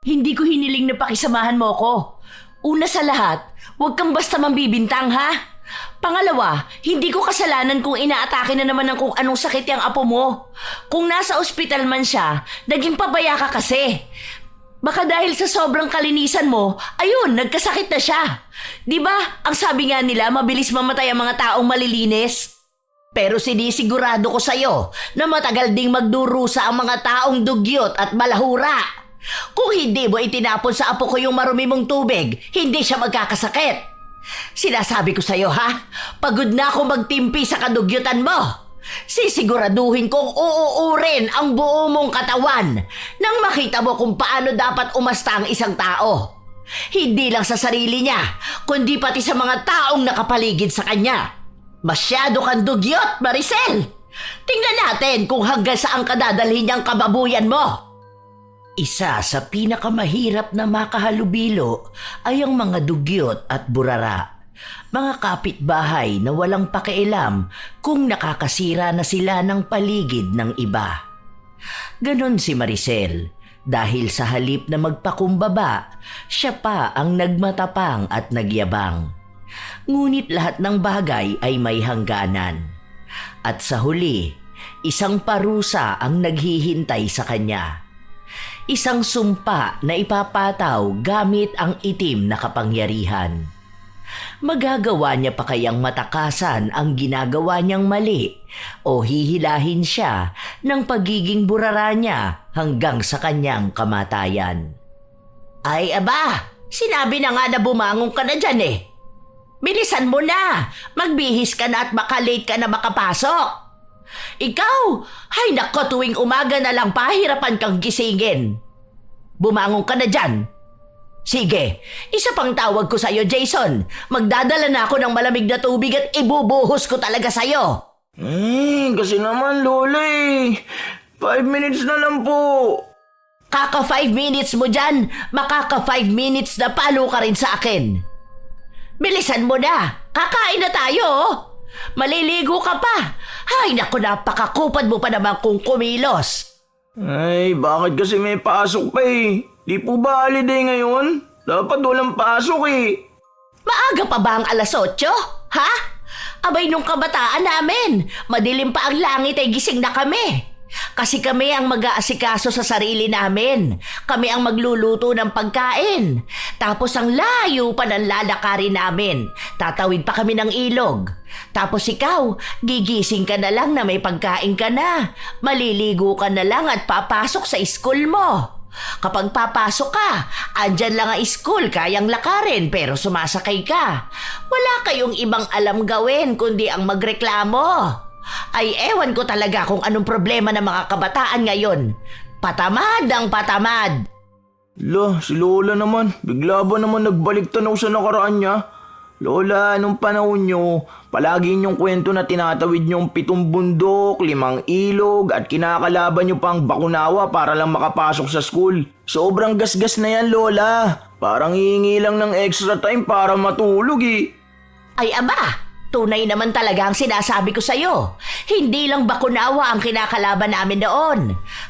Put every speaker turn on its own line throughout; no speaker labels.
Hindi ko hiniling na pakisamahan mo ko. Una sa lahat, huwag kang basta mambibintang ha. Pangalawa, hindi ko kasalanan kung inaatake na naman ng kung anong sakit yung apo mo. Kung nasa ospital man siya, naging pabaya ka kasi. Baka dahil sa sobrang kalinisan mo, ayun, nagkasakit na siya. Di ba, ang sabi nga nila, mabilis mamatay ang mga taong malilinis? Pero sinisigurado ko sa'yo na matagal ding magdurusa ang mga taong dugyot at malahura. Kung hindi mo itinapon sa apo ko yung marumi mong tubig, hindi siya magkakasakit. Sinasabi ko sa'yo ha, pagod na ako magtimpi sa kadugyutan mo. Sisiguraduhin kong uuurin ang buo mong katawan nang makita mo kung paano dapat umasta ang isang tao. Hindi lang sa sarili niya, kundi pati sa mga taong nakapaligid sa kanya. Masyado kang dugyot, Maricel! Tingnan natin kung hanggang saan kadadalhin niyang kababuyan mo. Isa sa pinakamahirap na makahalubilo ay ang mga dugyot at burara. Mga kapitbahay na walang pakialam kung nakakasira na sila ng paligid ng iba. Ganon si Maricel dahil sa halip na magpakumbaba, siya pa ang nagmatapang at nagyabang. Ngunit lahat ng bagay ay may hangganan. At sa huli, isang parusa ang naghihintay sa kanya. Isang sumpa na ipapataw gamit ang itim na kapangyarihan. Magagawa niya pa kayang matakasan ang ginagawa niyang mali o hihilahin siya ng pagiging burara niya hanggang sa kanyang kamatayan? Ay aba, sinabi na nga na bumangon ka na dyan eh. Bilisan mo na, magbihis ka na at baka late ka na makapasok. Ikaw, ay nako, tuwing umaga na lang pahirapan kang gisingin. Bumangon ka na dyan. Sige, isa pang tawag ko sa'yo, Jason. Magdadala na ako ng malamig na tubig at ibubuhos ko talaga sa'yo.
Kasi naman, Lola eh. 5 minutes na lang po.
Kaka 5 minutes mo dyan, makaka 5 minutes na palo ka rin sa akin. Bilisan mo na, kakain na tayo oh. Maliligo ka pa. Ay naku, napakakupad mo pa naman kung kumilos.
Ay, bakit kasi may pasok pa eh? Di po ba holiday ngayon? Dapat walang pasok eh.
Maaga pa ba ang alas 8? Ha? Abay nung kabataan namin, madilim pa ang langit ay gising na kami. Kasi kami ang mag-aasikaso sa sarili namin. Kami ang magluluto ng pagkain. Tapos ang layo pa ng lalakarin namin. Tatawid pa kami ng ilog. Tapos ikaw, gigising ka na lang na may pagkain ka na. Maliligo ka na lang at papasok sa school mo. Kapag papasok ka, andyan lang ang school, kayang lakarin pero sumasakay ka. Wala kayong ibang alam gawin kundi ang magreklamo. Ay ewan ko talaga kung anong problema ng mga kabataan ngayon. Patamad ang patamad.
Si Lola naman, bigla ba naman nagbalik tanaw sa nakaraan niya? Lola, nung panahon nyo, palagi niyong kwento na tinatawid niyong 7 bundok, 5 ilog at kinakalaban niyo pang bakunawa para lang makapasok sa school. Sobrang gasgas na yan, Lola. Parang hihingi lang ng extra time para matulog eh.
Ay aba, tunay naman talaga ang sinasabi ko sa'yo. Hindi lang bakunawa ang kinakalaban namin noon.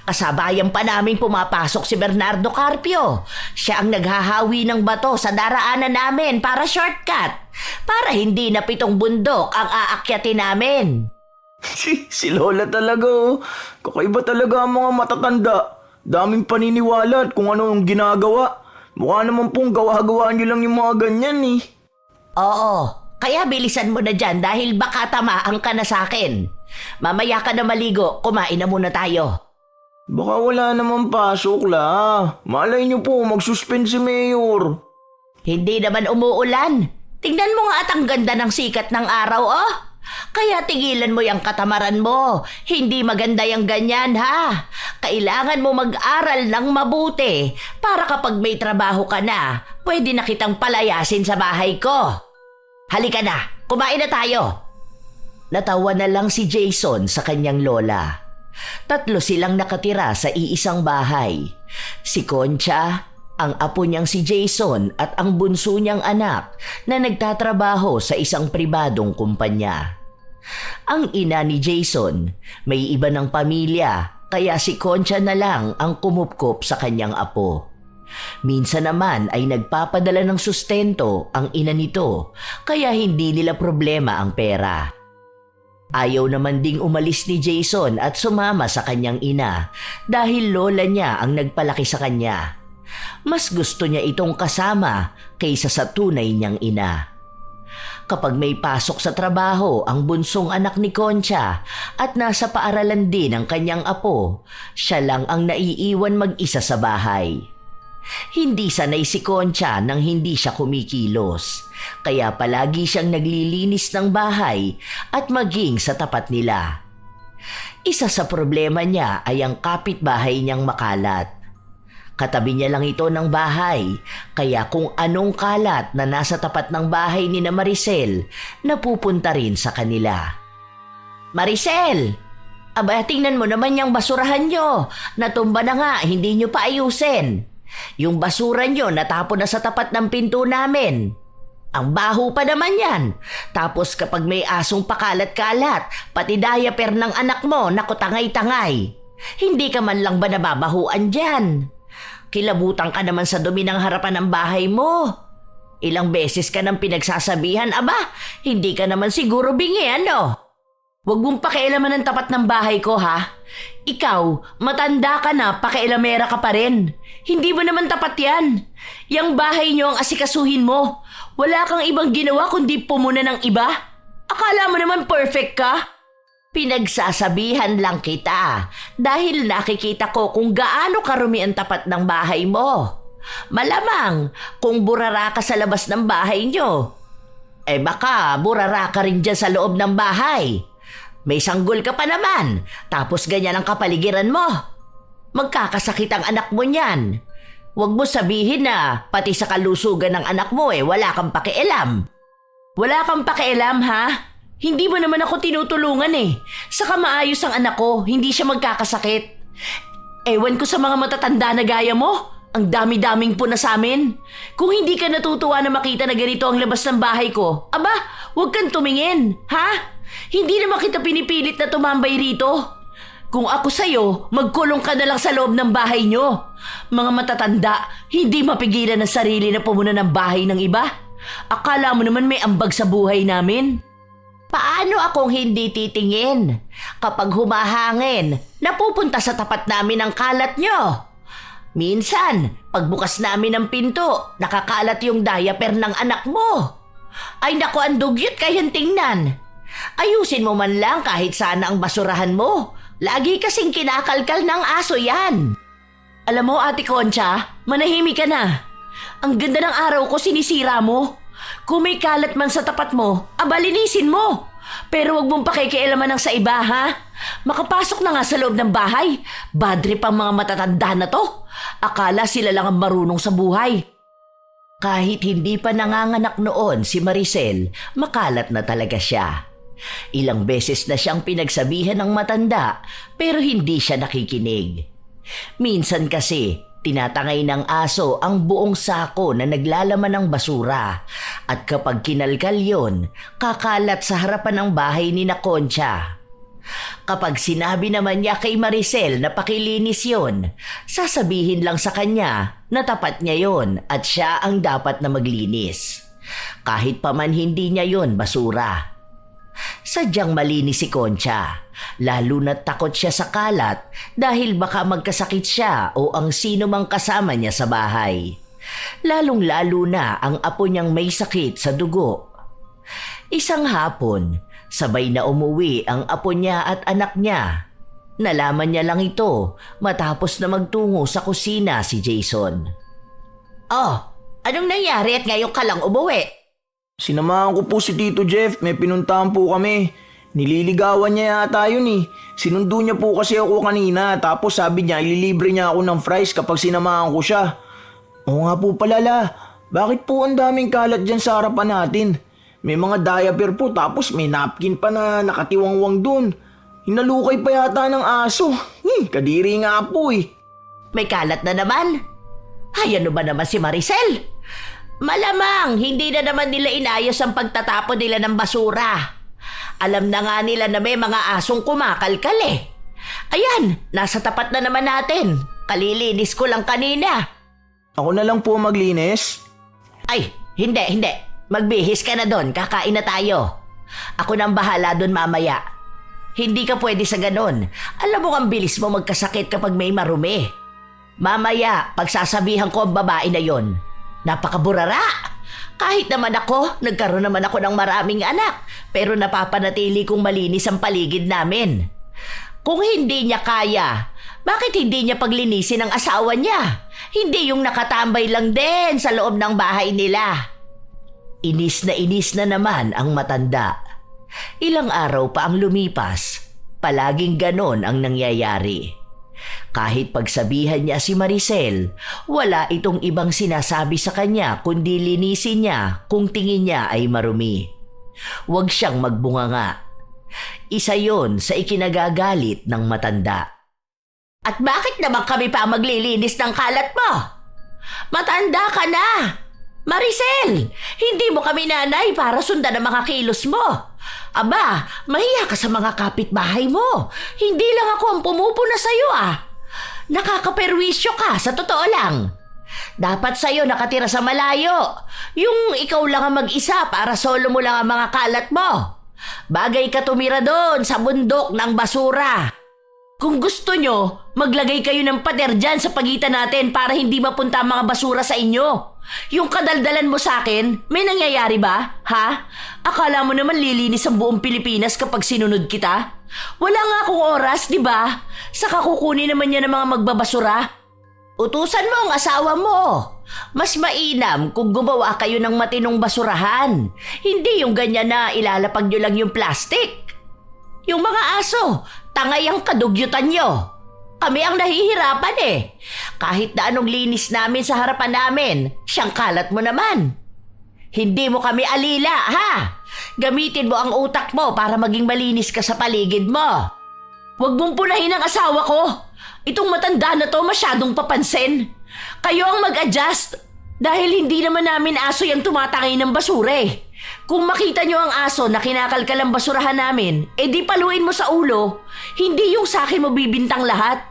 Kasabayan pa namin pumapasok si Bernardo Carpio. Siya ang naghahawi ng bato sa daraanan namin para shortcut. Para hindi na 7 bundok ang aakyatin namin.
Si Lola talaga oh. Kakaiba talaga ang mga matatanda. Daming paniniwala at kung ano yung ginagawa. Mukha naman pong gawa-gawa niyo lang yung mga ganyan eh.
Oo. Kaya bilisan mo na dyan dahil baka tamaan ka na sa akin. Mamaya ka na maligo, kumain na muna tayo.
Baka wala naman pasok la. Malay niyo po magsuspend si Mayor.
Hindi naman umuulan. Tingnan mo nga at ang ganda ng sikat ng araw oh. Kaya tigilan mo yung katamaran mo. Hindi maganda yung ganyan ha. Kailangan mo mag-aral ng mabuti para kapag may trabaho ka na, pwede na kitang palayasin sa bahay ko. Halika na, kumain na tayo. Natawa na lang si Jason sa kanyang lola. 3 silang nakatira sa iisang bahay. Si Concha, ang apo niyang si Jason at ang bunso niyang anak na nagtatrabaho sa isang pribadong kumpanya. Ang ina ni Jason, may iba ng pamilya kaya si Concha na lang ang kumupkop sa kanyang apo. Minsan naman ay nagpapadala ng sustento ang ina nito kaya hindi nila problema ang pera. Ayaw naman ding umalis ni Jason at sumama sa kanyang ina dahil lola niya ang nagpalaki sa kanya. Mas gusto niya itong kasama kaysa sa tunay niyang ina. Kapag may pasok sa trabaho ang bunsong anak ni Concha at nasa paaralan din ang kanyang apo, siya lang ang naiiwan mag-isa sa bahay. Hindi sanay si Concha nang hindi siya kumikilos, kaya palagi siyang naglilinis ng bahay at maging sa tapat nila. Isa sa problema niya ay ang kapitbahay niyang makalat. Katabi niya lang ito ng bahay, kaya kung anong kalat na nasa tapat ng bahay ni na Maricel, napupunta rin sa kanila. Maricel! Aba, tingnan mo naman yung basurahan nyo. Natumba na nga, hindi nyo pa ayusin. Yung basura nyo natapon na sa tapat ng pinto namin. Ang baho pa naman yan. Tapos kapag may asong pakalat-kalat, pati diaper ng anak mo, naku tangay-tangay. Hindi ka man lang ba nababahuan dyan? Kilabutan ka naman sa dumi ng harapan ng bahay mo. Ilang beses ka nang pinagsasabihan, aba, hindi ka naman siguro bingi, ano? Huwag mong pakialaman ang tapat ng bahay ko, ha? Ikaw, matanda ka na, pakialamera ka pa rin. Hindi mo naman tapat yan. Yang bahay niyo ang asikasuhin mo. Wala kang ibang ginawa kundi pumuna ng iba. Akala mo naman perfect ka? Pinagsasabihan lang kita dahil nakikita ko kung gaano karumi ang tapat ng bahay mo. Malamang kung burara ka sa labas ng bahay nyo, baka burara ka rin dyan sa loob ng bahay. May sanggol ka pa naman, tapos ganyan ang kapaligiran mo. Magkakasakit ang anak mo niyan. Huwag mo sabihin na pati sa kalusugan ng anak mo wala kang pakialam. Wala kang pakialam, ha? Hindi mo naman ako tinutulungan Saka maayos ang anak ko, hindi siya magkakasakit. Ewan ko sa mga matatanda na gaya mo. Ang dami-daming puna sa amin. Kung hindi ka natutuwa na makita na ganito ang labas ng bahay ko, aba, huwag kang tumingin, ha? Hindi naman kita pinipilit na tumambay rito. Kung ako sa'yo, magkulong ka na lang sa loob ng bahay nyo. Mga matatanda, hindi mapigilan ng sarili na pumuna ng bahay ng iba. Akala mo naman may ambag sa buhay namin. Paano akong hindi titingin? Kapag humahangin, napupunta sa tapat namin ang kalat nyo. Minsan, pagbukas namin ng pinto, nakakalat yung diaper ng anak mo. Ay naku, ang dugyot kayang tingnan. Ayusin mo man lang kahit sana ang basurahan mo. Lagi kasing kinakalkal ng aso yan. Alam mo, Ate Concha, manahimik ka na. Ang ganda ng araw ko sinisira mo. Kung may kalat man sa tapat mo, abalinisin mo. Pero wag mong pakikialaman ng sa iba, ha? Makapasok na nga sa loob ng bahay. Badrip ang mga matatanda na to. Akala sila lang ang marunong sa buhay. Kahit hindi pa nanganganak noon si Maricel, makalat na talaga siya. Ilang beses na siyang pinagsabihan ng matanda pero hindi siya nakikinig. Minsan kasi, tinatangay ng aso ang buong sako na naglalaman ng basura at kapag kinalkal yon, kakalat sa harapan ng bahay ni na Concha. Kapag sinabi naman niya kay Maricel na pakilinis yon, sasabihin lang sa kanya na tapat niya yon at siya ang dapat na maglinis. Kahit pa man hindi niya yon basura. Sadyang malinis si Concha, lalo na't takot siya sa kalat dahil baka magkasakit siya o ang sino mang kasama niya sa bahay. Lalong-lalo na ang apo niyang may sakit sa dugo. Isang hapon, sabay na umuwi ang apo niya at anak niya. Nalaman niya lang ito matapos na magtungo sa kusina si Jason. Oh, anong nangyari at ngayon ka lang umuwi?
Sinamahan ko po si Tito Jeff, may pinuntahan po kami. Nililigawan niya yata yun Sinundo niya po kasi ako kanina, tapos sabi niya ililibre niya ako ng fries kapag sinamahan ko siya. Oo nga po pala la, bakit po ang daming kalat dyan sa harapan natin? May mga diaper po tapos may napkin pa na nakatiwangwang dun. Hinalukay pa yata ng aso. Kadiri nga po
May kalat na naman? Ay, ano ba naman si Maricel? Malamang hindi na naman nila inayos ang pagtatapon nila ng basura. Alam na nga nila na may mga asong kumakalkal Ayan, nasa tapat na naman natin. Kalilinis ko lang kanina.
Ako na lang po maglinis.
Ay, hindi. Magbihis ka na doon, kakain na tayo. Ako nang bahala doon mamaya. Hindi ka pwede sa ganon. Alam mo ang bilis mo magkasakit kapag may marumi. Mamaya, pagsasabihan ko ang babae na yon. Napakaburara! Kahit naman ako, nagkaroon naman ako ng maraming anak, pero napapanatili kong malinis ang paligid namin. Kung hindi niya kaya, bakit hindi niya paglinisin ang asawa niya? Hindi yung nakatambay lang din sa loob ng bahay nila. Inis na naman ang matanda. Ilang araw pa ang lumipas, palaging ganon ang nangyayari. Kahit pagsabihan niya si Maricel, wala itong ibang sinasabi sa kanya kundi linisin niya kung tingin niya ay marumi. Huwag siyang magbunganga. Isa yon sa ikinagagalit ng matanda. At bakit naman kami pa maglilinis ng kalat mo? Matanda ka na! Maricel, hindi mo kami nanay para sundan ang mga kilos mo. Aba, mahiya ka sa mga kapitbahay mo. Hindi lang ako ang pumupuna sa'yo Nakakaperwisyo ka, sa totoo lang. Dapat sa'yo nakatira sa malayo. Yung ikaw lang ang mag-isa para solo mo lang ang mga kalat mo. Bagay ka tumira doon sa bundok ng basura. Kung gusto nyo, maglagay kayo ng pader dyan sa pagitan natin para hindi mapunta ang mga basura sa inyo. Yung kadaldalan mo sa akin, may nangyayari ba? Ha? Akala mo naman lilinis ang buong Pilipinas kapag sinunod kita? Wala nga akong oras, di ba? Saka kukunin naman niya ng mga magbabasura. Utusan mo ang asawa mo. Mas mainam kung gumawa kayo ng matinong basurahan. Hindi yung ganyan na ilalapag nyo lang yung plastic. Yung mga aso, tangay ang kadugyutan nyo. Kami ang nahihirapan Kahit na anong linis namin sa harapan namin, siyang kalat mo naman. Hindi mo kami alila, ha? Gamitin mo ang utak mo para maging malinis ka sa paligid mo. Huwag mong punahin ang asawa ko. Itong matanda na to masyadong papansin. Kayo ang mag-adjust dahil hindi naman namin aso yung tumatangay ng basura Kung makita nyo ang aso na kinakalkal ang basurahan namin, di paluin mo sa ulo. Hindi yung sa akin mo bibintang lahat.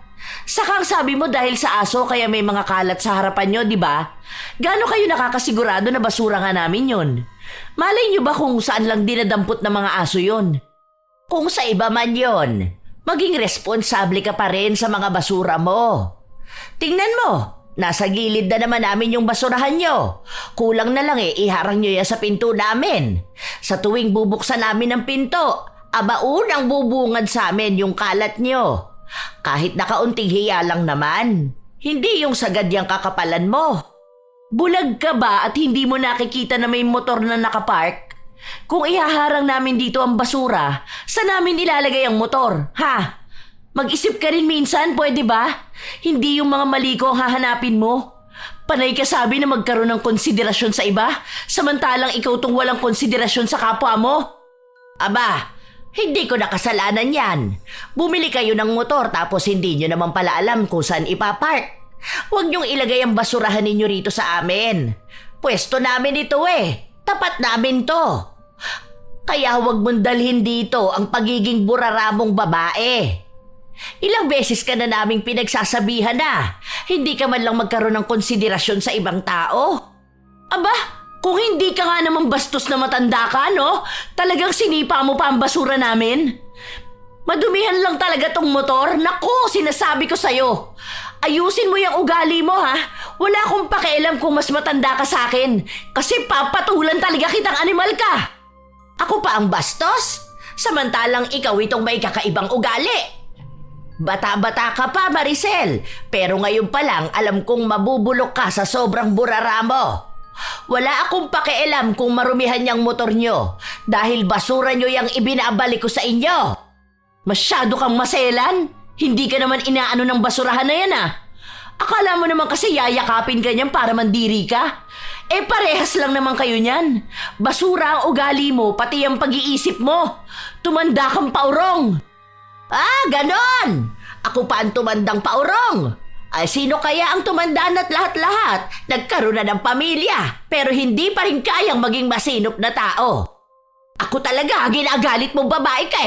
Sakang sabi mo dahil sa aso kaya may mga kalat sa harapan nyo, di ba? Gaano kayo nakakasigurado na basura nga namin yon? Malay nyo ba kung saan lang dinadampot ng mga aso yon? Kung sa iba man yon, maging responsable ka pa rin sa mga basura mo. Tingnan mo, nasa gilid na naman namin yung basurahan nyo. Kulang na lang iharang nyo yan sa pinto namin. Sa tuwing bubuksan namin ang pinto, unang bubungad sa amin yung kalat nyo. Kahit nakaunting hiya lang naman. Hindi yung sagad yung kakapalan mo. Bulag ka ba at hindi mo nakikita na may motor na nakapark? Kung ihaharang namin dito ang basura, saan namin ilalagay ang motor, ha? Mag-isip ka rin minsan, pwede ba? Hindi yung mga mali ko ang hahanapin mo. Panay ka sabi na magkaroon ng konsiderasyon sa iba, samantalang ikaw tong walang konsiderasyon sa kapwa mo. Aba, hindi ko nakasalanan yan. Bumili kayo ng motor tapos hindi nyo naman pala alam kung saan ipapark. Huwag nyong ilagay ang basurahan ninyo rito sa amin. Pwesto namin ito Tapat namin to. Kaya huwag mong dalhin dito ang pagiging buraramong babae. Ilang beses ka na naming pinagsasabihan na hindi ka man lang magkaroon ng konsiderasyon sa ibang tao. Aba, kung hindi ka nga naman bastos na matanda ka, no? Talagang sinipa mo pa ang basura namin? Madumihan lang talaga tong motor. Naku, sinasabi ko sa'yo. Ayusin mo yung ugali mo, ha? Wala akong pakialam kung mas matanda ka sa akin. Kasi papatulan talaga kitang animal ka. Ako pa ang bastos? Samantalang ikaw itong may kakaibang ugali. Bata-bata ka pa, Maricel. Pero ngayon pa lang alam kong mabubulok ka sa sobrang burara mo. Wala akong pakialam kung marumihan niyang motor niyo dahil basura niyo yung ibinabalik ko sa inyo. Masyado kang maselan. Hindi ka naman inaano ng basurahan na yan Akala mo naman kasi yayakapin ka niyan para mandiri ka? Parehas lang naman kayo niyan. Basura ang ugali mo pati ang pag-iisip mo. Tumanda kang paurong. Ganon! Ako pa ang tumandang paurong. Ay, sino kaya ang tumandaan at lahat-lahat? Nagkaroon na ng pamilya, pero hindi pa rin kayang maging masinop na tao. Ako talaga, ginagalit mong babae ka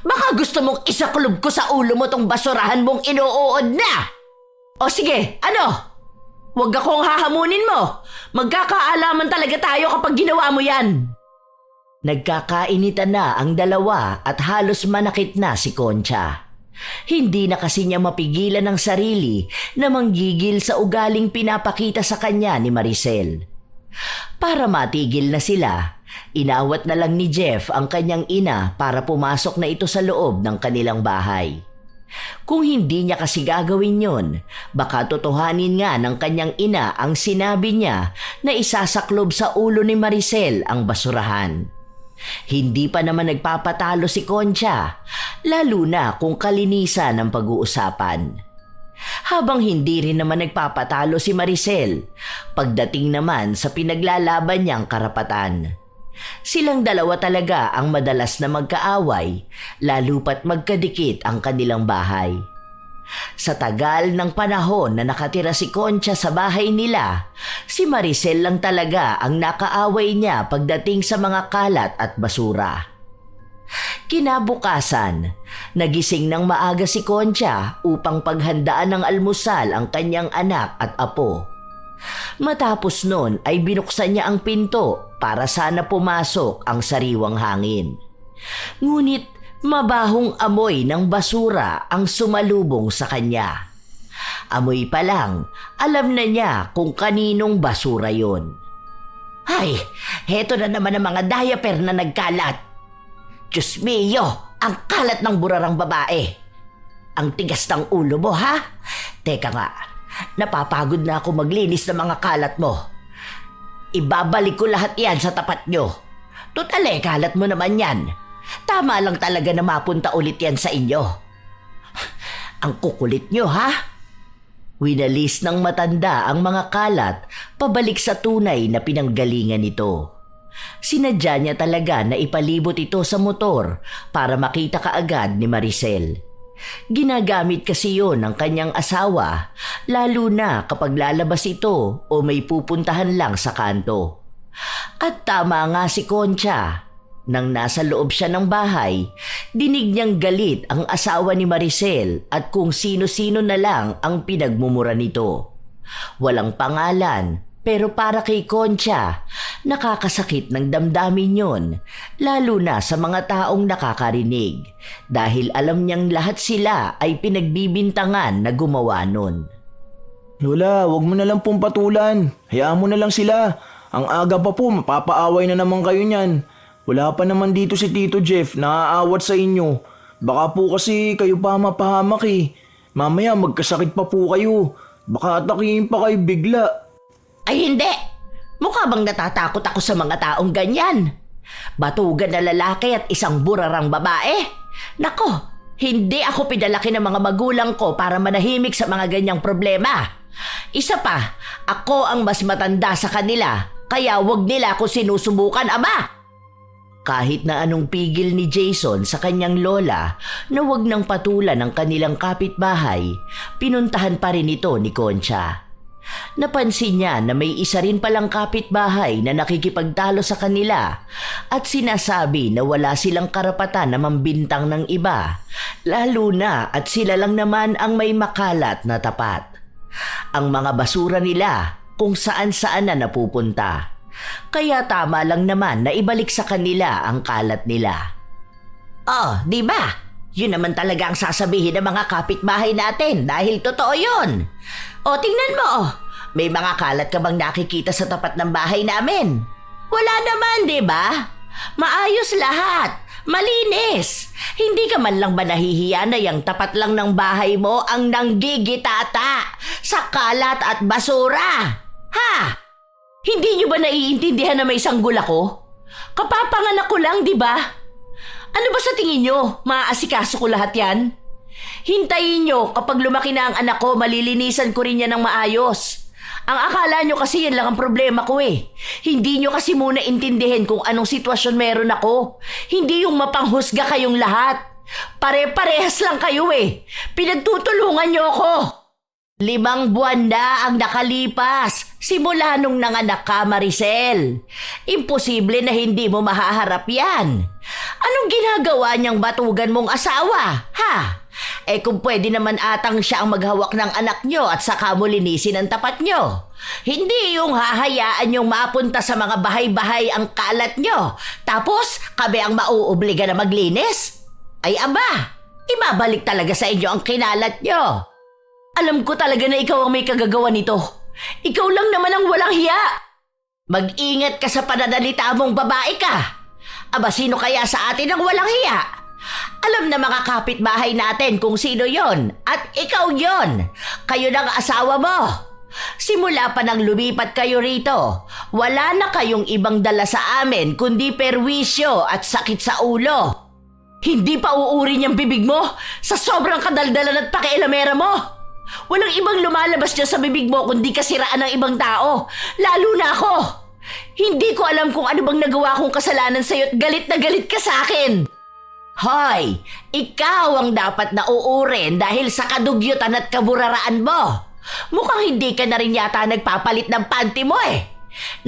Baka gusto mong isaklob ko sa ulo mo tong basurahan mong inuuod na. O sige, ano? Huwag akong hahamunin mo. Magkakaalaman talaga tayo kapag ginawa mo yan. Nagkakainitan na ang dalawa at halos manakit na si Concha. Hindi na kasi niya mapigilan ang sarili na manggigil sa ugaling pinapakita sa kanya ni Maricel. Para matigil na sila, inawat na lang ni Jeff ang kanyang ina para pumasok na ito sa loob ng kanilang bahay. Kung hindi niya kasi gagawin yon, baka totohanin nga ng kanyang ina ang sinabi niya na isasaklob sa ulo ni Maricel ang basurahan. Hindi pa naman nagpapatalo si Concha, lalo na kung kalinisan ang pag-uusapan. Habang hindi rin naman nagpapatalo si Maricel, pagdating naman sa pinaglalaban niyang karapatan. Silang dalawa talaga ang madalas na magkaaway, lalo pat magkadikit ang kanilang bahay. Sa tagal ng panahon na nakatira si Concha sa bahay nila, si Maricel lang talaga ang nakaaway niya pagdating sa mga kalat at basura. Kinabukasan, nagising ng maaga si Concha upang paghandaan ng almusal ang kanyang anak at apo. Matapos nun ay binuksan niya ang pinto para sana pumasok ang sariwang hangin. Ngunit mabahong amoy ng basura ang sumalubong sa kanya. Amoy pa lang, alam na niya kung kaninong basura yon. Ay, heto na naman ang mga diaper na nagkalat. Diyos mio, ang kalat ng burarang babae. Ang tigas ng ulo mo, ha? Teka nga, napapagod na ako maglinis ng mga kalat mo. Ibabalik ko lahat yan sa tapat nyo. Tutale, kalat mo naman yan. Tama lang talaga na mapunta ulit yan sa inyo. Ang kukulit nyo, ha? Winalis ng matanda ang mga kalat pabalik sa tunay na pinanggalingan nito. Sinadya niya talaga na ipalibot ito sa motor para makita kaagad ni Maricel. Ginagamit kasi yon ng kanyang asawa, lalo na kapag lalabas ito o may pupuntahan lang sa kanto. At tama nga si Concha. Nang nasa loob siya ng bahay, dinig niyang galit ang asawa ni Maricel at kung sino-sino na lang ang pinagmumura nito. Walang pangalan, pero para kay Concha, nakakasakit ng damdamin yon, lalo na sa mga taong nakakarinig, dahil alam niyang lahat sila ay pinagbibintangan na gumawa nun.
Lola, wag mo na lang pong patulan. Hayaan mo na lang sila. Ang aga pa po, mapapaaway na naman kayo niyan. Wala pa naman dito si Tito Jeff, naaawat sa inyo. Baka po kasi kayo pa mapahamak eh. Mamaya magkasakit pa po kayo. Baka atakihin pa kayo bigla.
Ay hindi! Mukha bang natatakot ako sa mga taong ganyan? Batugan na lalaki at isang burarang babae? Nako, hindi ako pinalaki ng mga magulang ko para manahimik sa mga ganyang problema. Isa pa, ako ang mas matanda sa kanila, kaya wag nila ako sinusubukan, ama! Kahit na anong pigil ni Jason sa kanyang lola na wag nang patulan ang kanilang kapitbahay, pinuntahan pa rin ito ni Concha. Napansin niya na may isa rin palang kapitbahay na nakikipagtalo sa kanila at sinasabi na wala silang karapatan na mambintang ng iba, lalo na at sila lang naman ang may makalat na tapat. Ang mga basura nila kung saan-saan na napupunta. Kaya tama lang naman na ibalik sa kanila ang kalat nila. Oh, di ba? Yun naman talaga ang sasabihin ng mga kapitbahay natin dahil totoo yun. O tingnan mo, may mga kalat ka bang nakikita sa tapat ng bahay namin? Wala naman, di ba? Maayos lahat, malinis. Hindi ka man lang ba nahihiya na yung tapat lang ng bahay mo ang nanggigitata sa kalat at basura? Ha? Hindi niyo ba naiintindihan na may sanggol ako? Kapapanganak ko lang, di ba? Ano ba sa tingin niyo? Maaasikaso ko lahat yan? Hintayin niyo kapag lumaki na ang anak ko, malilinisan ko rin yan ng maayos. Ang akala niyo kasi yan lang ang problema ko eh. Hindi niyo kasi muna intindihin kung anong sitwasyon meron ako. Hindi yung mapanghusga kayong lahat. Pare-parehas lang kayo eh. Pinagtutulungan niyo ako. 5 buwan na ang nakalipas simula nung nanganak ka, Maricel. Imposible na hindi mo mahaharap yan. Anong ginagawa niyang batugan mong asawa, ha? Kung pwede naman atang siya ang maghawak ng anak nyo at saka mo linisin ang tapat nyo. Hindi yung hahayaan yung mapunta sa mga bahay-bahay ang kalat nyo. Tapos kami ang mauobliga na maglinis. Ay aba, ibabalik talaga sa inyo ang kinalat nyo. Alam ko talaga na ikaw ang may kagagawa nito. Ikaw lang naman ang walang hiya. Mag-ingat ka sa pananalita mong babae ka. Aba, sino kaya sa atin ang walang hiya? Alam na mga kapitbahay natin kung sino yon at ikaw yon. Kayo ng asawa mo. Simula pa nang lumipat kayo rito, wala na kayong ibang dala sa amin kundi perwisyo at sakit sa ulo. Hindi pa uurin yung bibig mo sa sobrang kadaldalan at pakialamera mo. Walang ibang lumalabas dyan sa bibig mo kundi kasiraan ng ibang tao, lalo na ako. Hindi ko alam kung ano bang nagawa kong kasalanan sa'yo at galit na galit ka sa akin. Hoy, ikaw ang dapat na uurin dahil sa kadugyutan at kaburaraan mo. Mukhang hindi ka na rin yata nagpapalit ng panty mo eh.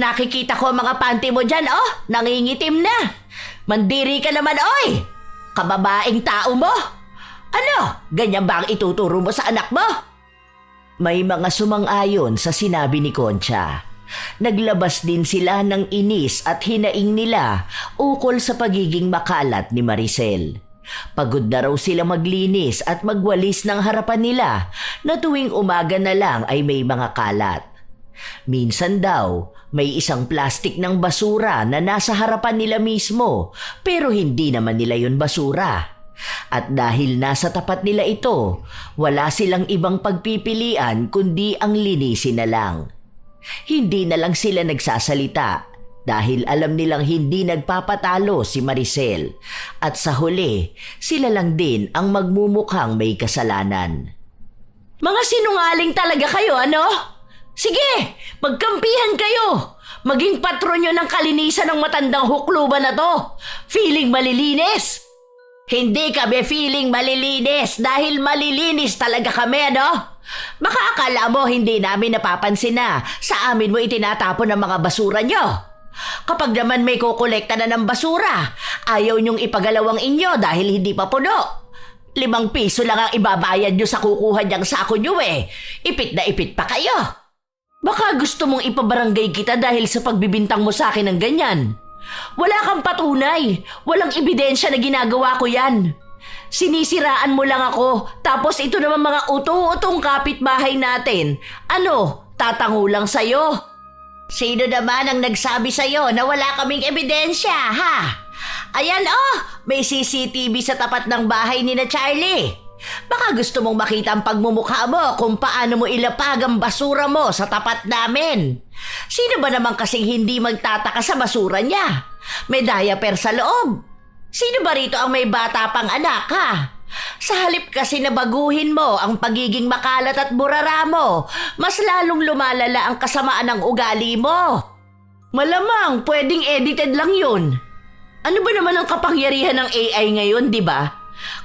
Nakikita ko ang mga panty mo dyan, nangingitim na. Mandiri ka naman, oy! Kababaeng tao mo. Ano, ganyan ba ang ituturo mo sa anak mo? May mga sumang-ayon sa sinabi ni Concha. Naglabas din sila ng inis at hinaing nila ukol sa pagiging makalat ni Maricel. Pagod na raw sila maglinis at magwalis ng harapan nila na tuwing umaga na lang ay may mga kalat. Minsan daw, may isang plastik ng basura na nasa harapan nila mismo pero hindi naman nila yun basura. At dahil nasa tapat nila ito, wala silang ibang pagpipilian kundi ang linisin na lang. Hindi na lang sila nagsasalita dahil alam nilang hindi nagpapatalo si Maricel at sa huli, sila lang din ang magmumukhang may kasalanan. Mga sinungaling talaga kayo, ano? Sige, magkampihan kayo! Maging patron nyo ng kalinisan ng matandang hukluban na to! Feeling malilinis! Hindi kami feeling malilinis dahil malilinis talaga kami, ano? Baka akala mo hindi namin napapansin na sa amin mo itinatapon ang mga basura nyo. Kapag naman may kukolekta na ng basura, ayaw nyong ipagalawang inyo dahil hindi pa puno. 5 piso lang ang ibabayad nyo sa kukuha niyang sako nyo eh. Ipit na ipit pa kayo. Baka gusto mong ipabarangay kita dahil sa pagbibintang mo sa akin ng ganyan. Wala kang patunay. Walang ebidensya na ginagawa ko yan. Sinisiraan mo lang ako, tapos ito naman mga uto-utong kapitbahay natin. Ano, tatango lang sa'yo? Sino naman ang nagsabi sa'yo na wala kaming ebidensya, ha? Ayan may CCTV sa tapat ng bahay ni na Charlie. Baka gusto mong makita ang pagmumukha mo kung paano mo ilapag ang basura mo sa tapat namin. Sino ba naman kasing hindi magtataka sa basura niya? May diaper sa loob. Sino ba rito ang may bata pang anak, ha? Sa halip kasi na baguhin mo ang pagiging makalat at burara mo, mas lalong lumalala ang kasamaan ng ugali mo. Malamang pwedeng edited lang yun. Ano ba naman ang kapangyarihan ng AI ngayon, di ba?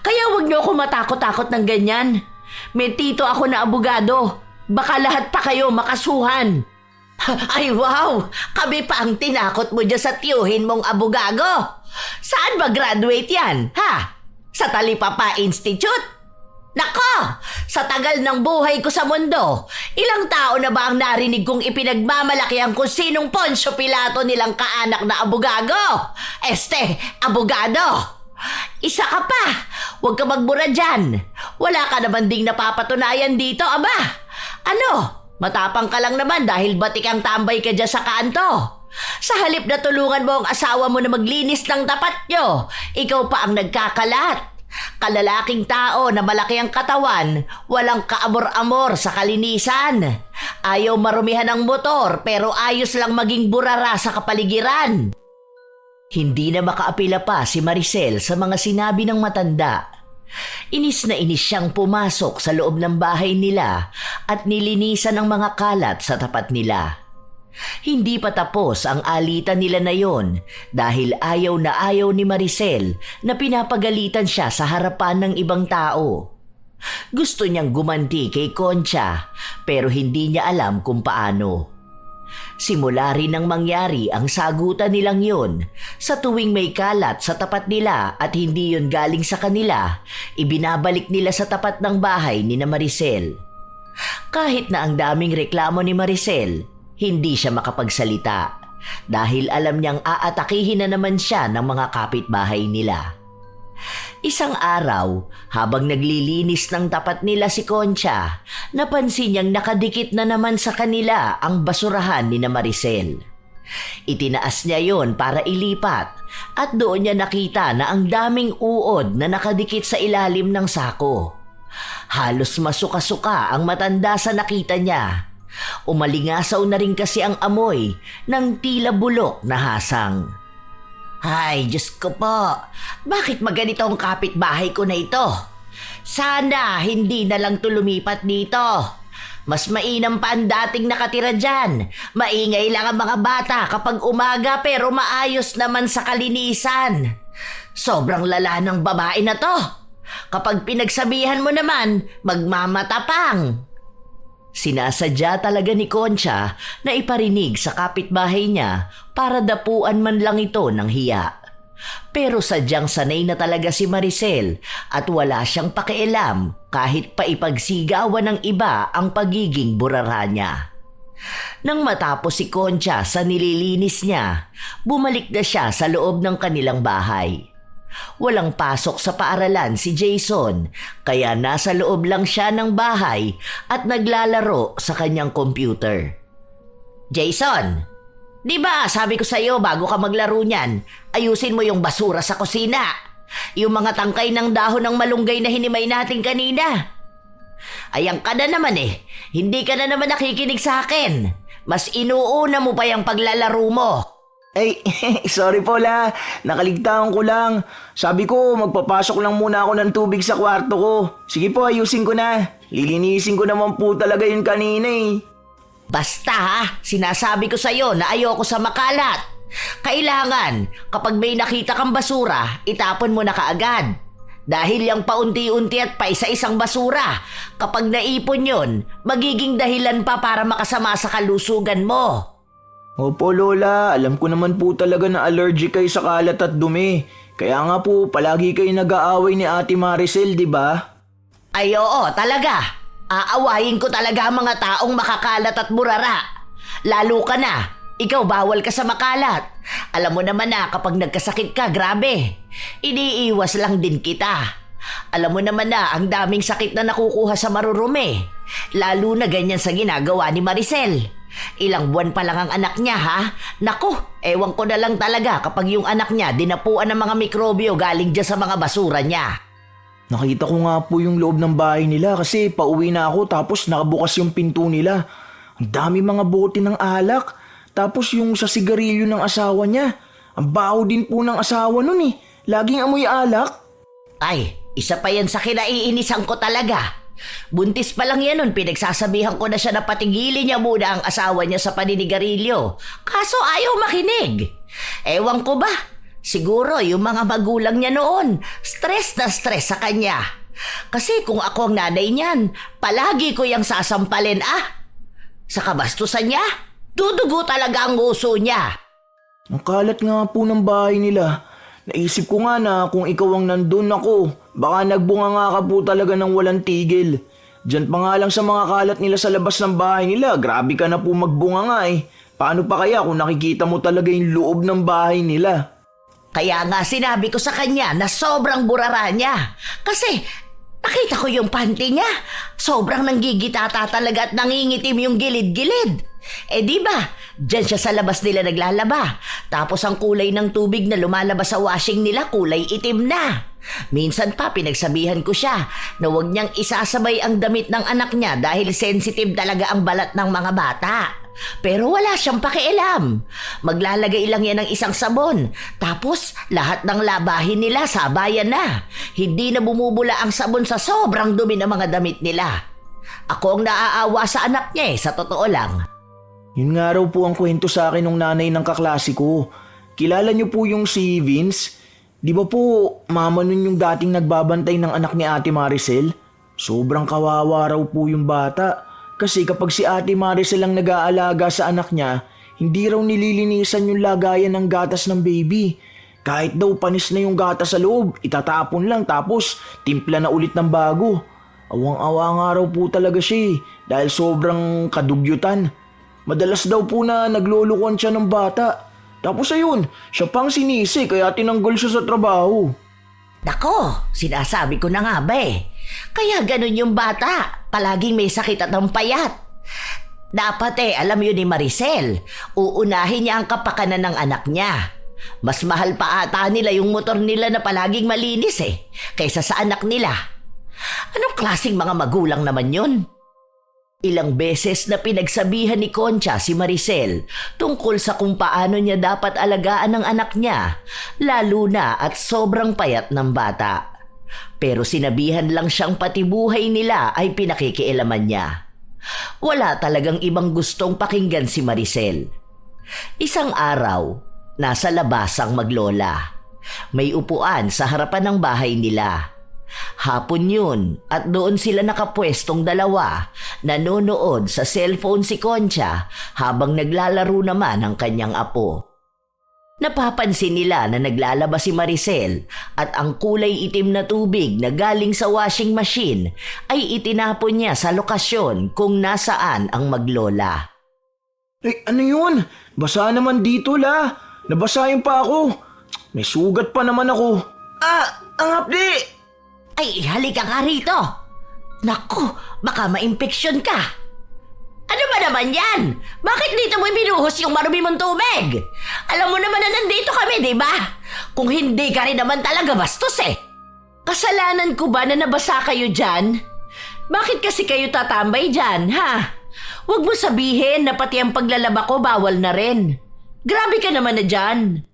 Kaya wag niyo ako matakot-takot ng ganyan. May tito ako na abogado. Baka lahat pa kayo makasuhan. Ay wow! Kami pa ang tinakot mo dyan sa tiyuhin mong abogado. Saan ba graduate yan, ha? Sa Talipapa Institute? Nako! Sa tagal ng buhay ko sa mundo, ilang tao na ba ang narinig kong ipinagmamalaki ang kung sinong Poncio Pilato nilang kaanak na abogado? Abogado! Isa ka pa! Huwag ka magbura dyan! Wala ka naman ding napapatunayan dito, aba! Ano? Matapang ka lang naman dahil batik ang tambay ka dyan sa kanto. Sa halip na tulungan mo ang asawa mo na maglinis ng tapat nyo, ikaw pa ang nagkakalat. Kalalaking tao na malaki ang katawan, walang kaamor-amor sa kalinisan. Ayaw marumihan ng motor pero ayos lang maging burara sa kapaligiran. Hindi na makaapila pa si Maricel sa mga sinabi ng matanda. Inis na inis siyang pumasok sa loob ng bahay nila at nilinisan ang mga kalat sa tapat nila. Hindi pa tapos ang alitan nila na yon dahil ayaw na ayaw ni Maricel na pinapagalitan siya sa harapan ng ibang tao. Gusto niyang gumanti kay Concha pero hindi niya alam kung paano. Simula rin nang mangyari ang sagutan nilang yun. Sa tuwing may kalat sa tapat nila at hindi yun galing sa kanila, ibinabalik nila sa tapat ng bahay ni na Maricel. Kahit na ang daming reklamo ni Maricel, hindi siya makapagsalita dahil alam niyang aatakihin na naman siya ng mga kapitbahay nila. Isang araw, habang naglilinis ng tapat nila si Concha, napansin niyang nakadikit na naman sa kanila ang basurahan ni na Maricel. Itinaas niya yon para ilipat at doon niya nakita na ang daming uod na nakadikit sa ilalim ng sako. Halos masuka-suka ang matanda sa nakita niya. Umalingasaw na rin kasi ang amoy ng tila bulok na hasang. Ay, Diyos ko po, bakit maganito ang kapitbahay ko na ito? Sana hindi na lang lumipat dito. Mas mainam pa ang dating nakatira dyan. Maingay lang ang mga bata kapag umaga pero maayos naman sa kalinisan. Sobrang lala ng babae na to. Kapag pinagsabihan mo naman, magmamatapang. Sinasadya talaga ni Concha na iparinig sa kapitbahay niya para dapuan man lang ito ng hiya. Pero sadyang sanay na talaga si Maricel at wala siyang pakialam kahit pa ipagsigawan ng iba ang pagiging burara niya. Nang matapos si Concha sa nililinis niya, bumalik na siya sa loob ng kanilang bahay. Walang pasok sa paaralan si Jason, kaya nasa loob lang siya ng bahay at naglalaro sa kanyang computer. Jason, di ba sabi ko sa'yo bago ka maglaro niyan, ayusin mo yung basura sa kusina. Yung mga tangkay ng dahon ng malunggay na hinimay natin kanina. Ayan ka na naman eh, hindi ka na naman nakikinig sa akin. Mas inuuna mo pa yung paglalaro mo.
Ay, sorry po la. Nakaligtaan ko lang. Sabi ko, magpapasok lang muna ako ng tubig sa kwarto ko. Sige po, ayusin ko na. Lilinisin ko naman po talaga yun kanina eh.
Basta ha, sinasabi ko sa'yo na ayoko sa makalat. Kailangan, kapag may nakita kang basura, itapon mo na kaagad. Dahil yung paunti-unti at pa isa-isang basura, kapag naipon yun, magiging dahilan pa para makasama sa kalusugan mo.
Opo Lola, alam ko naman po talaga na allergic kayo sa kalat at dumi. Kaya nga po, palagi kayo nag-aaway ni Ate Maricel, di ba?
Ay oo, talaga. Aawayin ko talaga ang mga taong makakalat at burara. Lalo ka na, ikaw bawal ka sa makalat. Alam mo naman na kapag nagkasakit ka, grabe. Iniiwas lang din kita. Alam mo naman na ang daming sakit na nakukuha sa marurumi. Lalo na ganyan sa ginagawa ni Maricel. Ilang buwan pa lang ang anak niya ha? Naku, ewan ko na lang talaga kapag yung anak niya dinapuan ng mga mikrobyo galing dyan sa mga basura niya.
Nakita ko nga po yung loob ng bahay nila kasi pauwi na ako tapos nakabukas yung pinto nila. Ang dami mga bote ng alak. Tapos yung sa sigarilyo ng asawa niya. Ang baho din po ng asawa nun eh. Laging amoy alak.
Ay, isa pa yan sa kinaiinisan ko talaga. Buntis pa lang yan nun, pinagsasabihan ko na siya na patigilin niya muna ang asawa niya sa paninigarilyo. Kaso ayaw makinig. Ewan ko ba, siguro yung mga magulang niya noon, stress na stress sa kanya. Kasi kung ako ang nanay niyan, palagi ko yung sasampalin Sa kabastusan niya, dudugo talaga ang uso niya.
Ang kalat nga po ng bahay nila. Naisip ko nga na kung ikaw ang nandun ako, baka nagbunga nga ka po talaga ng walang tigil. Diyan pa nga lang sa mga kalat nila sa labas ng bahay nila, grabe ka na po magbunga nga eh. Paano pa kaya kung nakikita mo talaga yung loob ng bahay nila?
Kaya nga sinabi ko sa kanya na sobrang burara niya. Kasi nakita ko yung panty niya. Sobrang nanggigitata talaga at nangingitim yung gilid-gilid. Di ba? Diyan siya sa labas nila naglalaba. Tapos ang kulay ng tubig na lumalabas sa washing nila kulay itim na. Minsan pa pinagsabihan ko siya na huwag niyang isasabay ang damit ng anak niya dahil sensitive talaga ang balat ng mga bata. Pero wala siyang pakialam. Maglalagay lang yan ng isang sabon. Tapos lahat ng labahin nila sabayan na. Hindi na bumubula ang sabon sa sobrang dumi ng mga damit nila. Ako ang naaawa sa anak niya sa totoo lang.
Yun nga raw po ang kwento sa akin ng nanay ng kaklase ko. Kilala niyo po yung si Vince? Di ba po mama nun yung dating nagbabantay ng anak ni Ate Maricel? Sobrang kawawa raw po yung bata. Kasi kapag si Ate Maricel ang nag-aalaga sa anak niya, hindi raw nililinisan yung lagayan ng gatas ng baby. Kahit daw panis na yung gatas sa loob, itatapon lang tapos timpla na ulit ng bago. Awang-awa nga raw po talaga siya dahil sobrang kadugyutan. Madalas daw po na naglulukuan siya ng bata. Tapos ayun, siya pang sinisi kaya tinanggal siya sa trabaho.
Nako, sinasabi ko na nga ba eh. Kaya ganun yung bata, palaging may sakit at ang payat. Dapat alam yun ni Maricel, uunahin niya ang kapakanan ng anak niya. Mas mahal pa ata nila yung motor nila na palaging malinis kaysa sa anak nila. Anong klaseng mga magulang naman yun? Ilang beses na pinagsabihan ni Concha si Maricel tungkol sa kung paano niya dapat alagaan ang anak niya, lalo na at sobrang payat ng bata. Pero sinabihan lang siyang pati buhay nila ay pinakikialaman niya. Wala talagang ibang gustong pakinggan si Maricel. Isang araw, nasa labas ang maglola. May upuan sa harapan ng bahay nila. Hapon yun at doon sila nakapwestong dalawa, nanonood sa cellphone si Concha habang naglalaro naman ang kanyang apo. Napapansin nila na naglalaba si Maricel at ang kulay itim na tubig na galing sa washing machine ay itinapon niya sa lokasyon kung nasaan ang maglola.
Ano yun? Basa naman dito la. Nabasahin pa ako. May sugat pa naman ako. Ang hapdi!
Ay, halika nga rito. Naku, baka ma-impeksyon ka. Ano ba naman yan? Bakit dito mo binuhos yung marumi mong tubig? Alam mo naman na nandito kami, di ba? Kung hindi ka rin naman talaga bastos Kasalanan ko ba na nabasa kayo dyan? Bakit kasi kayo tatambay dyan, ha? Huwag mo sabihin na pati ang paglalaba ko bawal na rin. Grabe ka naman na dyan.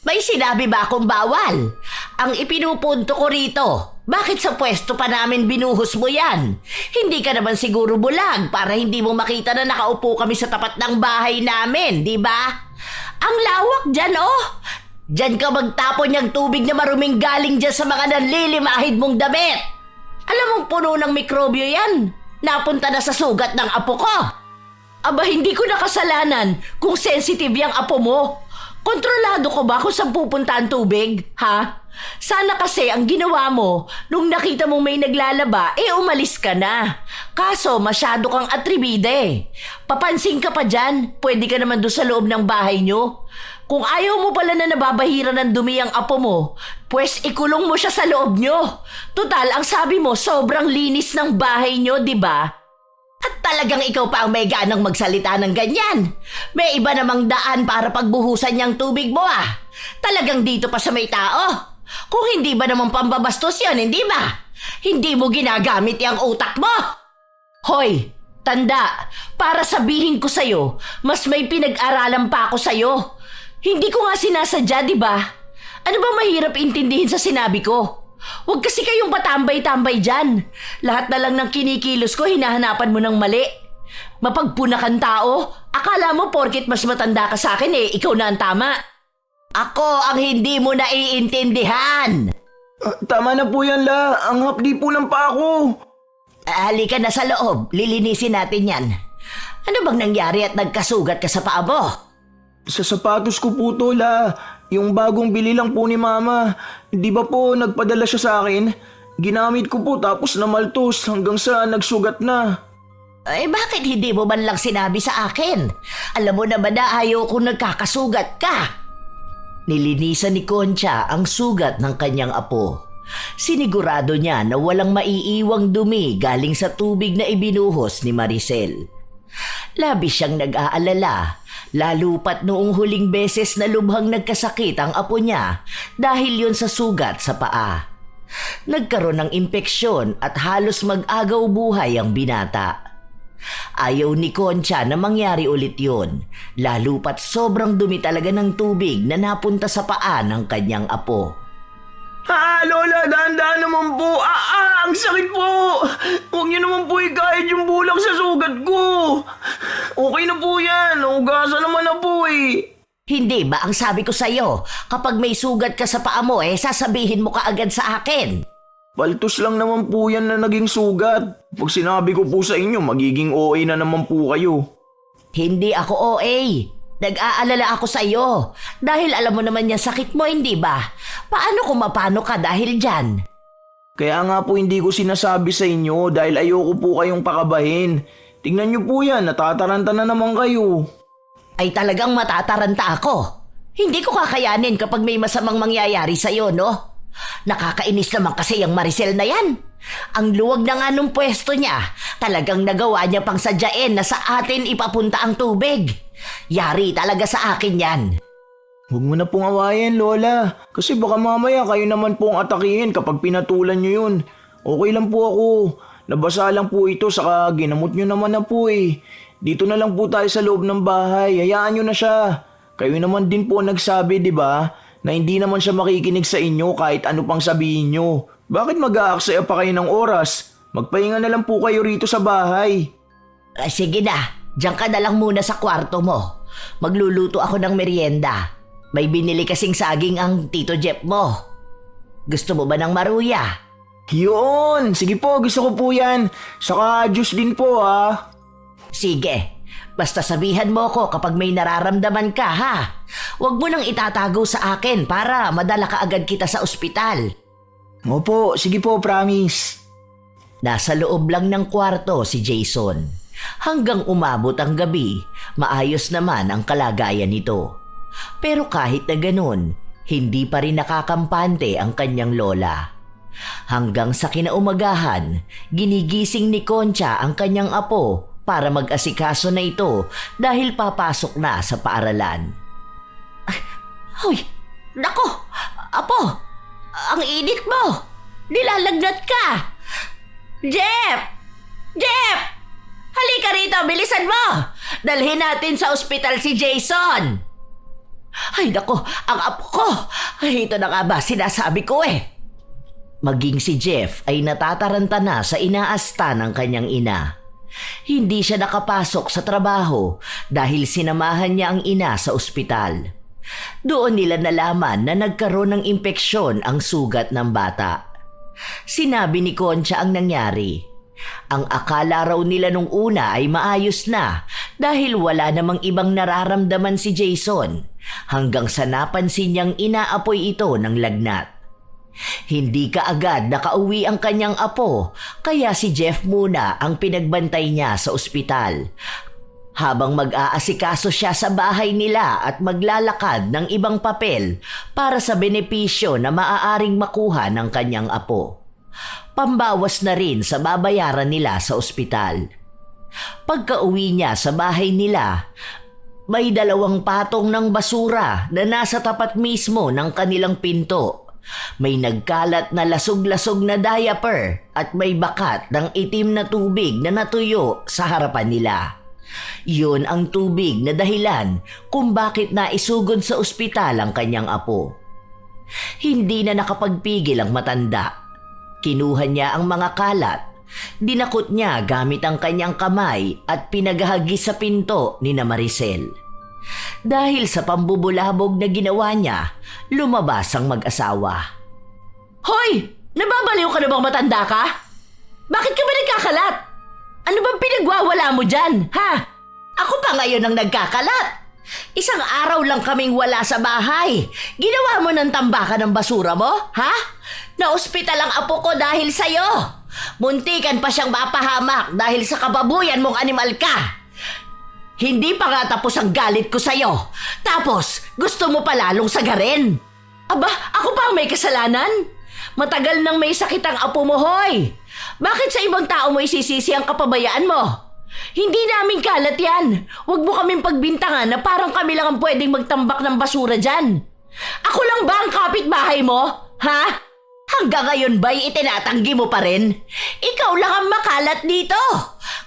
May sinabi ba akong bawal? Ang ipinupunto ko rito, bakit sa pwesto pa namin binuhos mo yan? Hindi ka naman siguro bulag para hindi mo makita na nakaupo kami sa tapat ng bahay namin, di ba? Ang lawak dyan, Dyan ka magtapon niyang tubig na maruming galing dyan sa mga nanlilimahid mong damit. Alam mong puno ng mikrobyo yan. Napunta na sa sugat ng apo ko. Aba, hindi ko nakasalanan kung sensitive yung apo mo. Kontrolado ko ba kung saan pupunta ang tubig, ha? Sana kasi ang ginawa mo, nung nakita mong may naglalaba, umalis ka na. Kaso masyado kang atribide. Papansin ka pa dyan, pwede ka naman doon sa loob ng bahay nyo. Kung ayaw mo pala na nababahira ng dumi ang apo mo, pues ikulong mo siya sa loob nyo. Tutal, ang sabi mo, sobrang linis ng bahay nyo, di ba? At talagang ikaw pa ang may ganang magsalita ng ganyan. May iba namang daan para pagbuhusan niyang tubig mo Talagang dito pa sa may tao. Kung hindi ba naman pambabastos yan, hindi ba? Hindi mo ginagamit yung utak mo. Hoy, tanda, para sabihin ko sa'yo, mas may pinag-aralan pa ako sa'yo. Hindi ko nga sinasadya, di ba? Ano ba mahirap intindihin sa sinabi ko? Huwag kasi kayong patambay-tambay dyan. Lahat na lang ng kinikilos ko, hinahanapan mo ng mali. Mapagpunakan tao, akala mo porket mas matanda ka sa akin ikaw na ang tama. Ako ang hindi mo naiintindihan.
Tama na po yan la, ang hapdi po ng pa ako.
Halika na sa loob, lilinisin natin yan. Ano bang nangyari at nagkasugat ka sa paa mo?
Sa sapatos ko po to la. Yung bagong bili lang po ni Mama. Di ba po nagpadala siya sa akin? Ginamit ko po tapos namaltos hanggang sa nagsugat na.
Bakit hindi mo man lang sinabi sa akin? Alam mo naman na ayaw kong nagkakasugat ka. Nilinisan ni Concha ang sugat ng kanyang apo. Sinigurado niya na walang maiiwang dumi galing sa tubig na ibinuhos ni Maricel. Labis siyang nag-aalala, lalo pat noong huling beses na lubhang nagkasakit ang apo niya dahil yon sa sugat sa paa. Nagkaroon ng impeksyon at halos mag-agaw buhay ang binata. Ayaw ni Concha na mangyari ulit yun, lalo pat sobrang dumi talaga ng tubig na napunta sa paa ng kanyang apo.
Lola, dahan-dahan naman po. Ang sakit po. Huwag niyo naman po ikahit yung bulak sa sugat ko. Okay na po yan. Hugasan naman na po
Hindi ba ang sabi ko sa'yo, kapag may sugat ka sa paa mo sasabihin mo kaagad sa akin?
Paltos lang naman po yan na naging sugat. Pag sinabi ko po sa inyo, magiging OA na naman po kayo.
Hindi ako OA. Nag-aalala ako sa iyo. Dahil alam mo naman yung sakit mo, hindi ba? Paano kung mapano ka dahil dyan?
Kaya nga po hindi ko sinasabi sa inyo dahil ayoko po kayong pakabahin. Tingnan niyo po yan, natataranta na naman kayo.
Ay talagang matataranta ako. Hindi ko kakayanin kapag may masamang mangyayari sa iyo, no? Nakakainis naman kasi yung Maricel na yan. Ang luwag na nga nung pwesto niya, talagang nagawa niya pang sadyain na sa atin ipapunta ang tubig. Yari talaga sa akin yan.
Huwag mo na pong awayan, Lola. Kasi baka mamaya kayo naman pong atakihin kapag pinatulan niyo yun. Okay lang po ako. Nabasa lang po ito saka ginamot niyo naman na po eh. Dito na lang po tayo sa loob ng bahay. Hayaan niyo na siya. Kayo naman din po nagsabi, di ba? Na hindi naman siya makikinig sa inyo kahit ano pang sabihin niyo. Bakit mag-aaksaya pa kayo ng oras? Magpahinga na lang po kayo rito sa bahay.
Sige na, diyan ka na lang muna sa kwarto mo. Magluluto ako ng merienda. May binili kasing saging ang Tito Jeff mo. Gusto mo ba ng maruya?
Yun! Sige po, gusto ko po yan. Saka juice din po ha.
Sige, basta sabihan mo ko kapag may nararamdaman ka ha. Huwag mo nang itatago sa akin para madala ka agad kita sa ospital.
Opo, sige po, promise.
Nasa loob lang ng kwarto si Jason. Hanggang umabot ang gabi, maayos naman ang kalagayan nito. Pero kahit na ganun, hindi pa rin nakakampante ang kanyang lola. Hanggang sa kinaumagahan, ginigising ni Concha ang kanyang apo para mag-asikaso na ito dahil papasok na sa paaralan. Hoy! Nako! Apo! Ang init mo! Nilalagnat ka! Jeff! Jeff! Halika rito! Bilisan mo! Dalhin natin sa ospital si Jason! Ay nako! Ang apo ko! Ay, ito na nga ba sinasabi ko eh! Maging si Jeff ay natataranta na sa inaasta ng kanyang ina. Hindi siya nakapasok sa trabaho dahil sinamahan niya ang ina sa ospital. Doon nila nalaman na nagkaroon ng impeksyon ang sugat ng bata. Sinabi ni Concha ang nangyari. Ang akala raw nila nung una ay maayos na dahil wala namang ibang nararamdaman si Jason hanggang sa napansin niyang inaapoy ito ng lagnat. Hindi kaagad nakauwi ang kanyang apo kaya si Jeff muna ang pinagbantay niya sa ospital. Habang mag-aasikaso siya sa bahay nila at maglalakad ng ibang papel para sa benepisyo na maaaring makuha ng kanyang apo. Pambawas na rin sa babayaran nila sa ospital. Pagka-uwi niya sa bahay nila, may 2 patong ng basura na nasa tapat mismo ng kanilang pinto. May nagkalat na lasog-lasog na diaper at may bakat ng itim na tubig na natuyo sa harapan nila. Yun ang tubig na dahilan kung bakit naisugod sa ospital ang kanyang apo. Hindi na nakapagpigil ang matanda. Kinuha niya ang mga kalat, dinakot niya gamit ang kanyang kamay at pinagahagi sa pinto ni na Maricel. Dahil sa pambubulabog na ginawa niya, lumabas ang mag-asawa. Hoy! Nababaliw ka na bang matanda ka? Bakit ka ba nagkakalat? Ano bang pinagwawala mo dyan, ha? Ako pa ngayon ang nagkakalat. Isang araw lang kaming wala sa bahay. Ginawa mo ng tambakan ng basura mo, ha? Na-ospital ang apo ko dahil sa'yo. Muntikan pa siyang mapahamak dahil sa kababuyan mong animal ka. Hindi pa nga tapos ang galit ko sa'yo. Tapos, gusto mo pa lalong sagarin. Aba, ako pa ang may kasalanan? Matagal nang may sakit ang apo mo, hoy. Bakit sa ibang tao mo isisisi ang kapabayaan mo? Hindi namin kalat yan. Huwag mo kaming pagbintangan na parang kami lang ang pwedeng magtambak ng basura dyan. Ako lang ba ang kapitbahay mo? Ha? Hanggang ngayon ba'y itinatanggi mo pa rin? Ikaw lang ang makalat dito.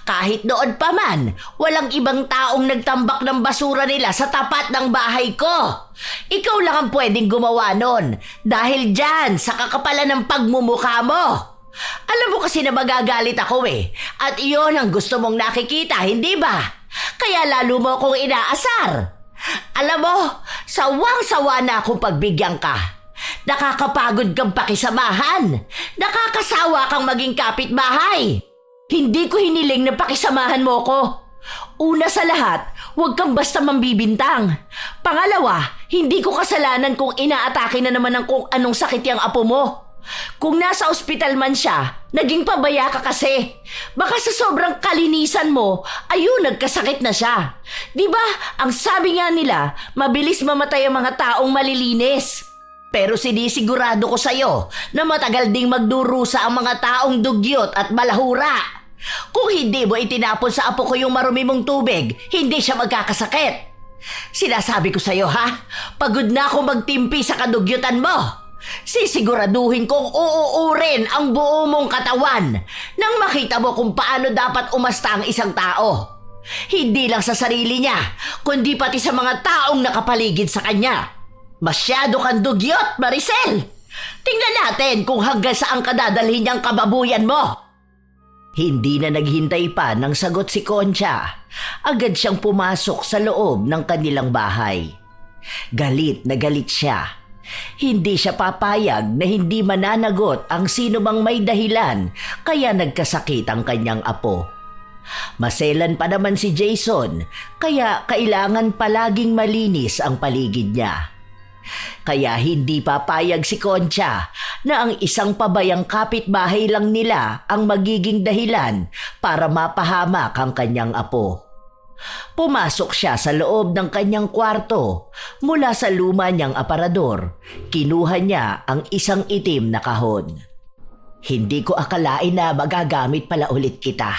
Kahit noon pa man, walang ibang taong nagtambak ng basura nila sa tapat ng bahay ko. Ikaw lang ang pwedeng gumawa nun dahil dyan sa kakapalan ng pagmumukha mo. Alam mo kasi na magagalit ako eh. At iyon ang gusto mong nakikita, hindi ba? Kaya lalo mo akong inaasar. Alam mo, sawang-sawa na akong pagbigyan ka. Nakakapagod kang pakisamahan. Nakakasawa kang maging kapitbahay. Hindi ko hiniling na pakisamahan mo ko. Una sa lahat, huwag kang basta mambibintang. Pangalawa, hindi ko kasalanan kung inaatake na naman ng kung anong sakit yung apo mo. Kung nasa ospital man siya, naging pabaya ka kasi. Baka sa sobrang kalinisan mo, ayun, nagkasakit na siya. Di ba, ang sabi nga nila, mabilis mamatay ang mga taong malilinis. Pero sinisigurado ko sa'yo na matagal ding magdurusa ang mga taong dugyot at malahura. Kung hindi mo itinapon sa apo ko yung marumi mong tubig, hindi siya magkakasakit. Sinasabi ko sa'yo ha, pagod na ako magtimpi sa kadugyutan mo. Sisiguraduhin kong uuurin ang buo mong katawan nang makita mo kung paano dapat umasta ang isang tao. Hindi lang sa sarili niya, kundi pati sa mga taong nakapaligid sa kanya. Masyado kang dugyot, Maricel! Tingnan natin kung hanggang saan kadadalhin niyang kababuyan mo. Hindi na naghintay pa ng sagot si Concha. Agad siyang pumasok sa loob ng kanilang bahay. Galit na galit siya. Hindi siya papayag na hindi mananagot ang sino mang may dahilan kaya nagkasakit ang kanyang apo. Maselan pa naman si Jason kaya kailangan palaging malinis ang paligid niya. Kaya hindi papayag si Concha na ang isang pabayang kapitbahay lang nila ang magiging dahilan para mapahamak ang kanyang apo. Pumasok siya sa loob ng kanyang kwarto. Mula sa luma niyang aparador, kinuha niya ang isang itim na kahon. Hindi ko akalain na magagamit pala ulit kita.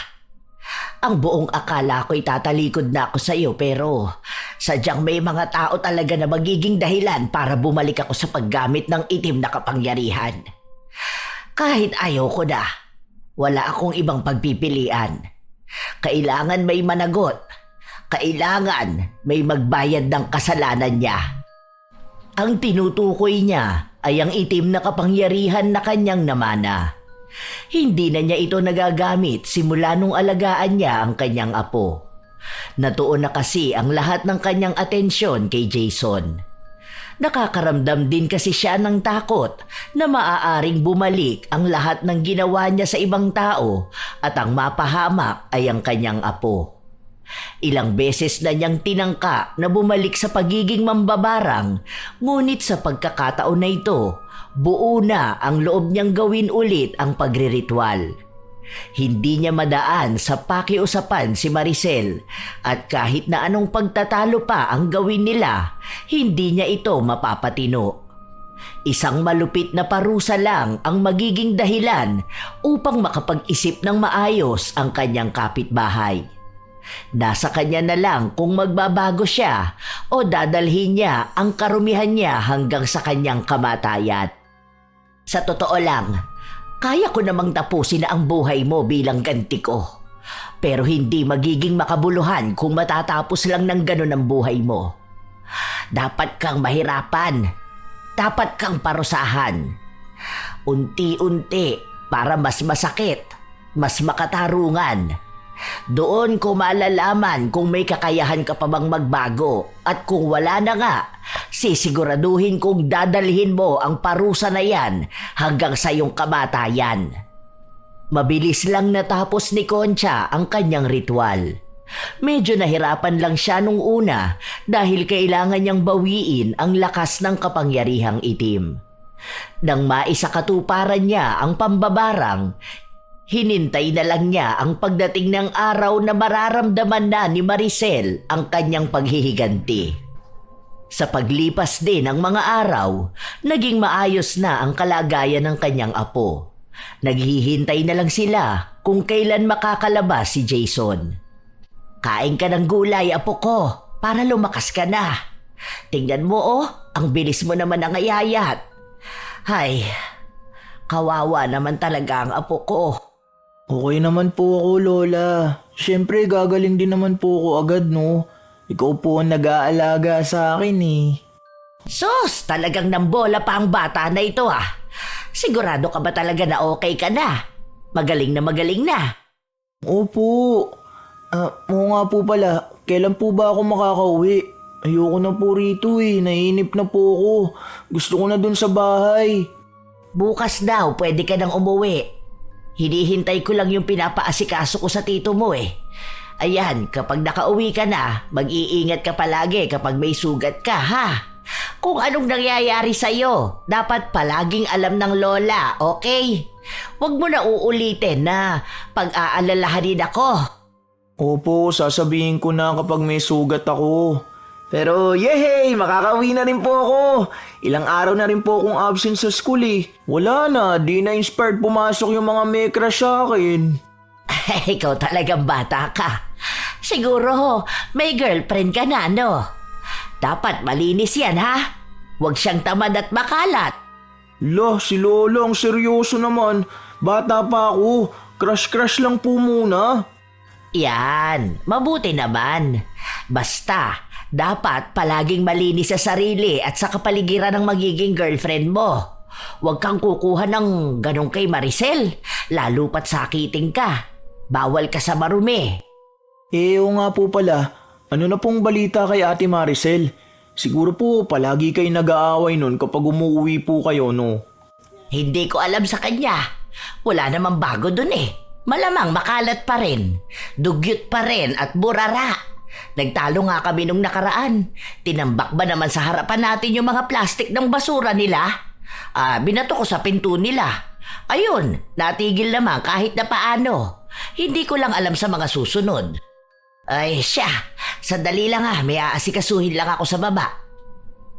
Ang buong akala ko'y tatalikod na ako sa iyo pero sadyang may mga tao talaga na magiging dahilan para bumalik ako sa paggamit ng itim na kapangyarihan. Kahit ayaw ko na, wala akong ibang pagpipilian. Kailangan may managot. Kailangan may magbayad ng kasalanan niya. Ang tinutukoy niya ay ang itim na kapangyarihan na kanyang namana. Hindi na niya ito nagagamit simula nung alagaan niya ang kanyang apo. Natuon na kasi ang lahat ng kanyang atensyon kay Jason. Nakakaramdam din kasi siya ng takot na maaaring bumalik ang lahat ng ginawa niya sa ibang tao at ang mapahamak ay ang kanyang apo. Ilang beses na niyang tinangka na bumalik sa pagiging mambabarang, ngunit sa pagkakataon na ito, buo na ang loob niyang gawin ulit ang pagriritual. Hindi niya madaan sa pakiusapan si Maricel at kahit na anong pagtatalo pa ang gawin nila, hindi niya ito mapapatino. Isang malupit na parusa lang ang magiging dahilan upang makapag-isip ng maayos ang kanyang kapitbahay. Nasa kanya na lang kung magbabago siya o dadalhin niya ang karumihan niya hanggang sa kanyang kamatayan. Sa totoo lang, kaya ko namang tapusin na ang buhay mo bilang ganti ko. Pero hindi magiging makabuluhan kung matatapos lang ng ganun ang buhay mo. Dapat kang mahirapan. Dapat kang parusahan. Unti-unti para mas masakit, mas makatarungan. Doon ko malalaman kung may kakayahan ka pa bang magbago at kung wala na nga, sisiguraduhin kong dadalhin mo ang parusa na yan hanggang sa iyong kamatayan. Mabilis lang natapos ni Concha ang kanyang ritual. Medyo nahirapan lang siya nung una dahil kailangan niyang bawiin ang lakas ng kapangyarihang itim. Nang maisakatuparan niya ang pambabarang, hinintay na lang niya ang pagdating ng araw na mararamdaman na ni Maricel ang kanyang paghihiganti. Sa paglipas din ng mga araw, naging maayos na ang kalagayan ng kanyang apo. Naghihintay na lang sila kung kailan makakalabas si Jason. Kain ka ng gulay, apo ko, para lumakas ka na. Tingnan mo ang bilis mo naman nangayayat. Hay, kawawa naman talaga ang apo ko.
Okay naman po ako, Lola. Siyempre, gagaling din naman po ako agad, no? Ikaw po ang nag-aalaga sa akin, eh.
Sus, talagang nambola pa ang bata na ito, ah. Sigurado ka ba talaga na okay ka na? Magaling na magaling na.
Opo. Oo nga po pala. Kailan po ba ako makakauwi? Ayoko na po rito eh. Naiinip na po ako. Gusto ko na dun sa bahay.
Bukas daw, pwede ka nang umuwi. Hinihintay ko lang yung pinapaasikaso ko sa tito mo eh. Ayan, kapag nakauwi ka na, mag-iingat ka palagi kapag may sugat ka, ha? Kung anong nangyayari sa'yo, dapat palaging alam ng lola, okay? Huwag mo na uulitin na pag-aalalahanin ako.
Opo, sasabihin ko na kapag may sugat ako. Pero yehey, makakauwi na rin po ako. Ilang araw na rin po akong absent sa school eh. Wala na, di na inspired pumasok yung mga may crush sa akin.
Ikaw talagang bata ka. Siguro may girlfriend ka na, no? Dapat malinis yan, ha? Huwag siyang tamad at makalat.
Lah, si Lola ang seryoso naman. Bata pa ako, crush-crush lang po muna.
Yan, mabuti naman. Basta, dapat palaging malinis sa sarili at sa kapaligiran ng magiging girlfriend mo. Huwag kang kukuha ng ganong kay Maricel, lalo pat sakitin ka. Bawal ka sa marumi.
Oo nga po pala, ano na pong balita kay Ate Maricel? Siguro po palagi kayo nag-aaway nun kapag umuwi po kayo, no?
Hindi ko alam sa kanya. Wala namang bago dun eh. Malamang makalat pa rin. Dugyot pa rin at burara. Nagtalo nga kami nung nakaraan. Tinambak ba naman sa harapan natin yung mga plastik ng basura nila? Binato ko sa pinto nila. Ayun, natigil naman kahit na paano. Hindi ko lang alam sa mga susunod. Ay siya, sandali lang may aasikasuhin lang ako sa baba.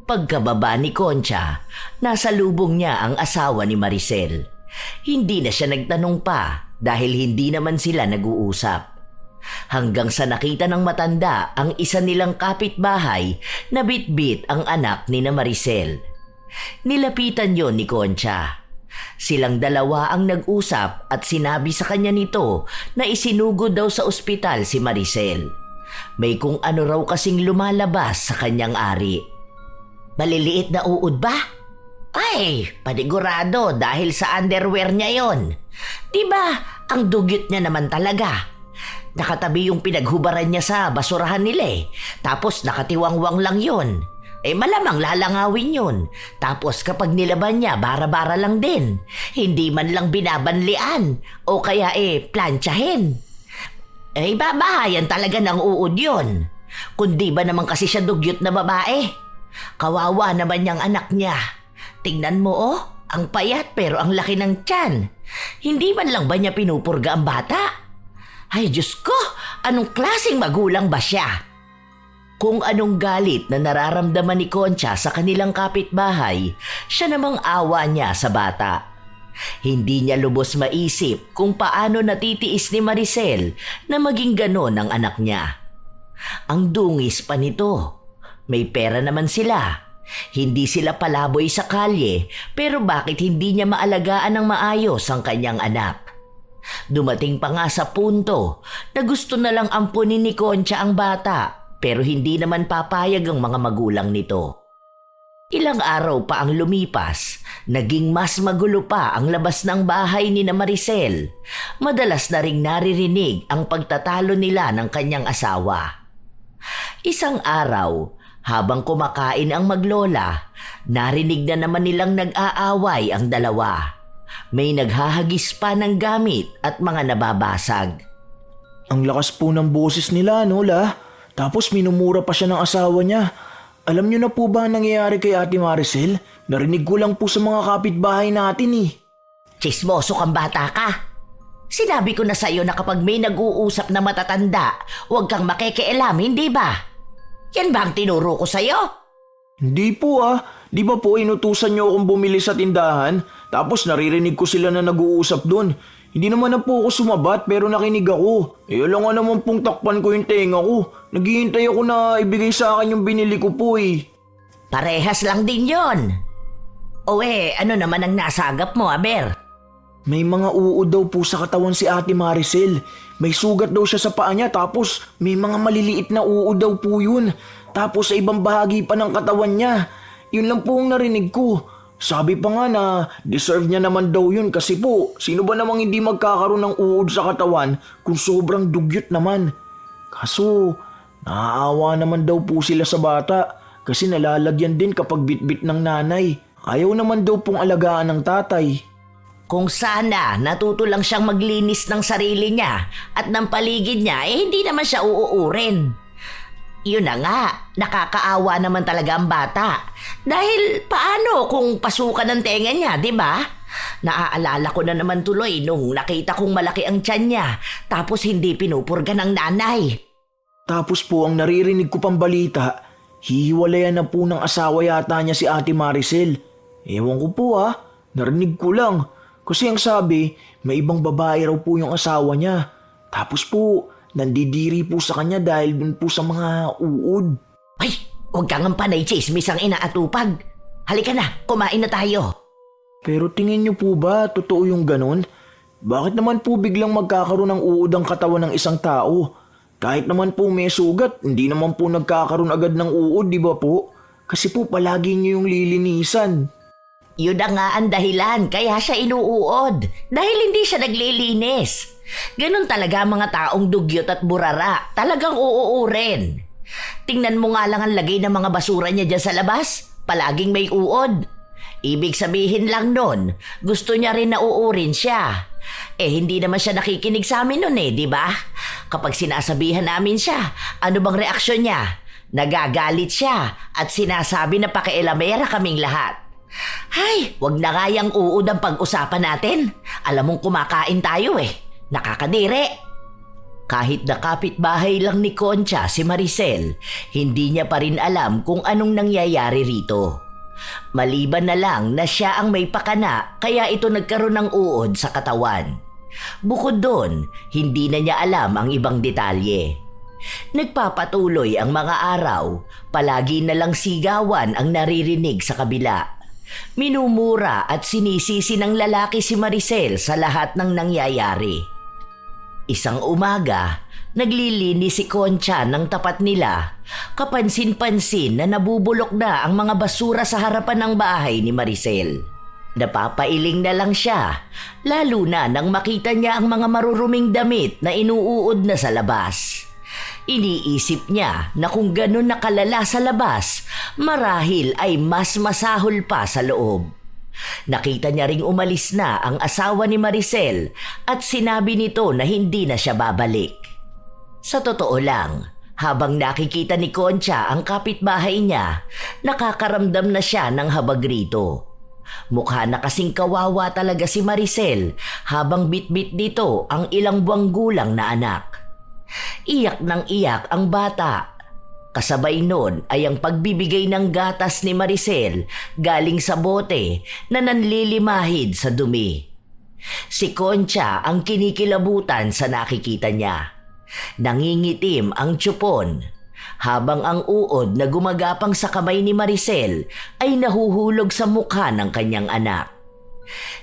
Pagkababa ni Concha, nasa lubong niya ang asawa ni Maricel. Hindi na siya nagtanong pa dahil hindi naman sila nag-uusap. Hanggang sa nakita ng matanda ang isa nilang kapitbahay na bitbit ang anak ni na Maricel. Nilapitan yon ni Concha. Silang dalawa ang nag-usap at sinabi sa kanya nito na isinugod daw sa ospital si Maricel. May kung ano raw kasing lumalabas sa kanyang ari. Maliliit na uod ba? Ay, panigurado dahil sa underwear niya yon. Diba, ang dugyot niya naman talaga. Nakatabi yung pinaghubaran niya sa basurahan nila eh. Tapos nakatiwangwang lang yon. Malamang lalangawin yun. Tapos kapag nilaban niya, bara-bara lang din. Hindi man lang binabanlian. O kaya plantsahin. Babahayan talaga ng uod yun. Kundi ba naman kasi siya dugyot na babae? Kawawa naman niyang anak niya. Tingnan mo ang payat pero ang laki ng tiyan. Hindi man lang ba niya pinupurga ang bata? Ay Diyos ko, anong klaseng magulang ba siya? Kung anong galit na nararamdaman ni Concha sa kanilang kapitbahay, siya namang awa niya sa bata. Hindi niya lubos maisip kung paano natitiis ni Maricel na maging ganon ang anak niya. Ang dungis pa nito. May pera naman sila. Hindi sila palaboy sa kalye, pero bakit hindi niya maalagaan ng maayos ang kanyang anak? Dumating pa nga sa punto na gusto na lang ampunin ni Concha ang bata, pero hindi naman papayag ang mga magulang nito. Ilang araw pa ang lumipas, naging mas magulo pa ang labas ng bahay ni na Maricel. Madalas na ring naririnig ang pagtatalo nila ng kanyang asawa. Isang araw, habang kumakain ang maglola, narinig na naman nilang nag-aaway ang dalawa. May naghahagis pa ng gamit at mga nababasag.
Ang lakas po ng boses nila, no, La? Tapos minumura pa siya ng asawa niya. Alam niyo na po ba ang nangyayari kay Ate Maricel? Narinig ko lang po sa mga kapitbahay natin eh.
Tsismoso kang bata ka. Sinabi ko na sa'yo na kapag may nag-uusap na matatanda, huwag kang makikialam, hindi ba? Yan ba ang tinuro ko sa'yo?
Hindi po Di ba po inutusan niyo akong bumili sa tindahan? Tapos naririnig ko sila na nag-uusap doon. Hindi naman na po ako sumabat pero nakinig ako. Alam nga naman pong takpan ko yung tenga ko. Naghihintay ako na ibigay sa akin yung binili ko po eh.
Parehas lang din yon. Ano naman ang nasagap mo, Aber?
May mga uod daw po sa katawan si Ate Maricel. May sugat daw siya sa paa niya tapos may mga maliliit na uod daw po yun. Tapos sa ibang bahagi pa ng katawan niya. Yun lang po ang narinig ko. Sabi pa nga na deserve niya naman daw yun kasi po sino ba namang hindi magkakaroon ng uod sa katawan kung sobrang dugyot naman. Kaso Naaawa naman daw po sila sa bata kasi nalalagyan din kapag bitbit ng nanay. Ayaw naman daw pong alagaan ng tatay.
Kung sana natuto lang siyang maglinis ng sarili niya at ng paligid niya, hindi naman siya uuurin. Yun na nga, nakakaawa naman talaga ang bata. Dahil paano kung pasukan ng tenga niya, di ba? Naaalala ko na naman tuloy nung nakita kong malaki ang tiyan niya tapos hindi pinupurga ng nanay.
Tapos po ang naririnig ko pang balita, hihiwalayan na po ng asawa yata niya si Ate Maricel. Ewan ko po narinig ko lang. Kasi ang sabi, may ibang babae raw po yung asawa niya. Tapos po, nandidiri po sa kanya dahil dun po sa mga uod.
Ay, huwag kang panay chismis ang inaatupag. Halika na, kumain na tayo.
Pero tingin niyo po ba, totoo yung ganun? Bakit naman po biglang magkakaroon ng uod ang katawan ng isang tao? Kahit naman po may sugat, hindi naman po nagkakaroon agad ng uod, di ba po? Kasi po palagi niyo yung lilinisan.
Yun na nga ang dahilan kaya siya inuuod. Dahil hindi siya naglilinis. Ganon talaga ang mga taong dugyot at burara. Talagang uuurin. Tingnan mo nga lang ang lagay ng mga basura niya dyan sa labas. Palaging may uod. Ibig sabihin lang nun, gusto niya rin na uurin siya. Hindi naman siya nakikinig sa amin nun di ba? Kapag sinasabihan namin siya, ano bang reaksyon niya? Nagagalit siya at sinasabi na pakialamera kaming lahat. Hay, wag na nga yang uod ang pag-usapan natin. Alam mong kumakain tayo Nakakadiri. Kahit na kapitbahay lang ni Concha si Maricel, hindi niya pa rin alam kung anong nangyayari rito. Maliban na lang na siya ang may pakana kaya ito nagkaroon ng uod sa katawan. Bukod doon, hindi na niya alam ang ibang detalye. Nagpapatuloy ang mga araw, palagi na lang sigawan ang naririnig sa kabila. Minumura at sinisisi ng lalaki si Maricel sa lahat ng nangyayari. Isang umaga, naglilinis si Concha ng tapat nila. Kapansin-pansin na nabubulok na ang mga basura sa harapan ng bahay ni Maricel. Napapailing na lang siya, lalo na nang makita niya ang mga maruruming damit na inuuod na sa labas. Iniisip niya na kung ganun nakalala sa labas, marahil ay mas masahol pa sa loob. Nakita niya ring umalis na ang asawa ni Maricel at sinabi nito na hindi na siya babalik. Sa totoo lang, habang nakikita ni Concha ang kapitbahay niya, nakakaramdam na siya ng habag rito. Mukha na kasing kawawa talaga si Maricel habang bitbit dito ang ilang buwang gulang na anak. Iyak ng iyak ang bata. Kasabay nun ay ang pagbibigay ng gatas ni Maricel galing sa bote na nanlilimahid sa dumi. Si Concha ang kinikilabutan sa nakikita niya. Nangingitim ang tsupon, habang ang uod na gumagapang sa kamay ni Maricel ay nahuhulog sa mukha ng kanyang anak.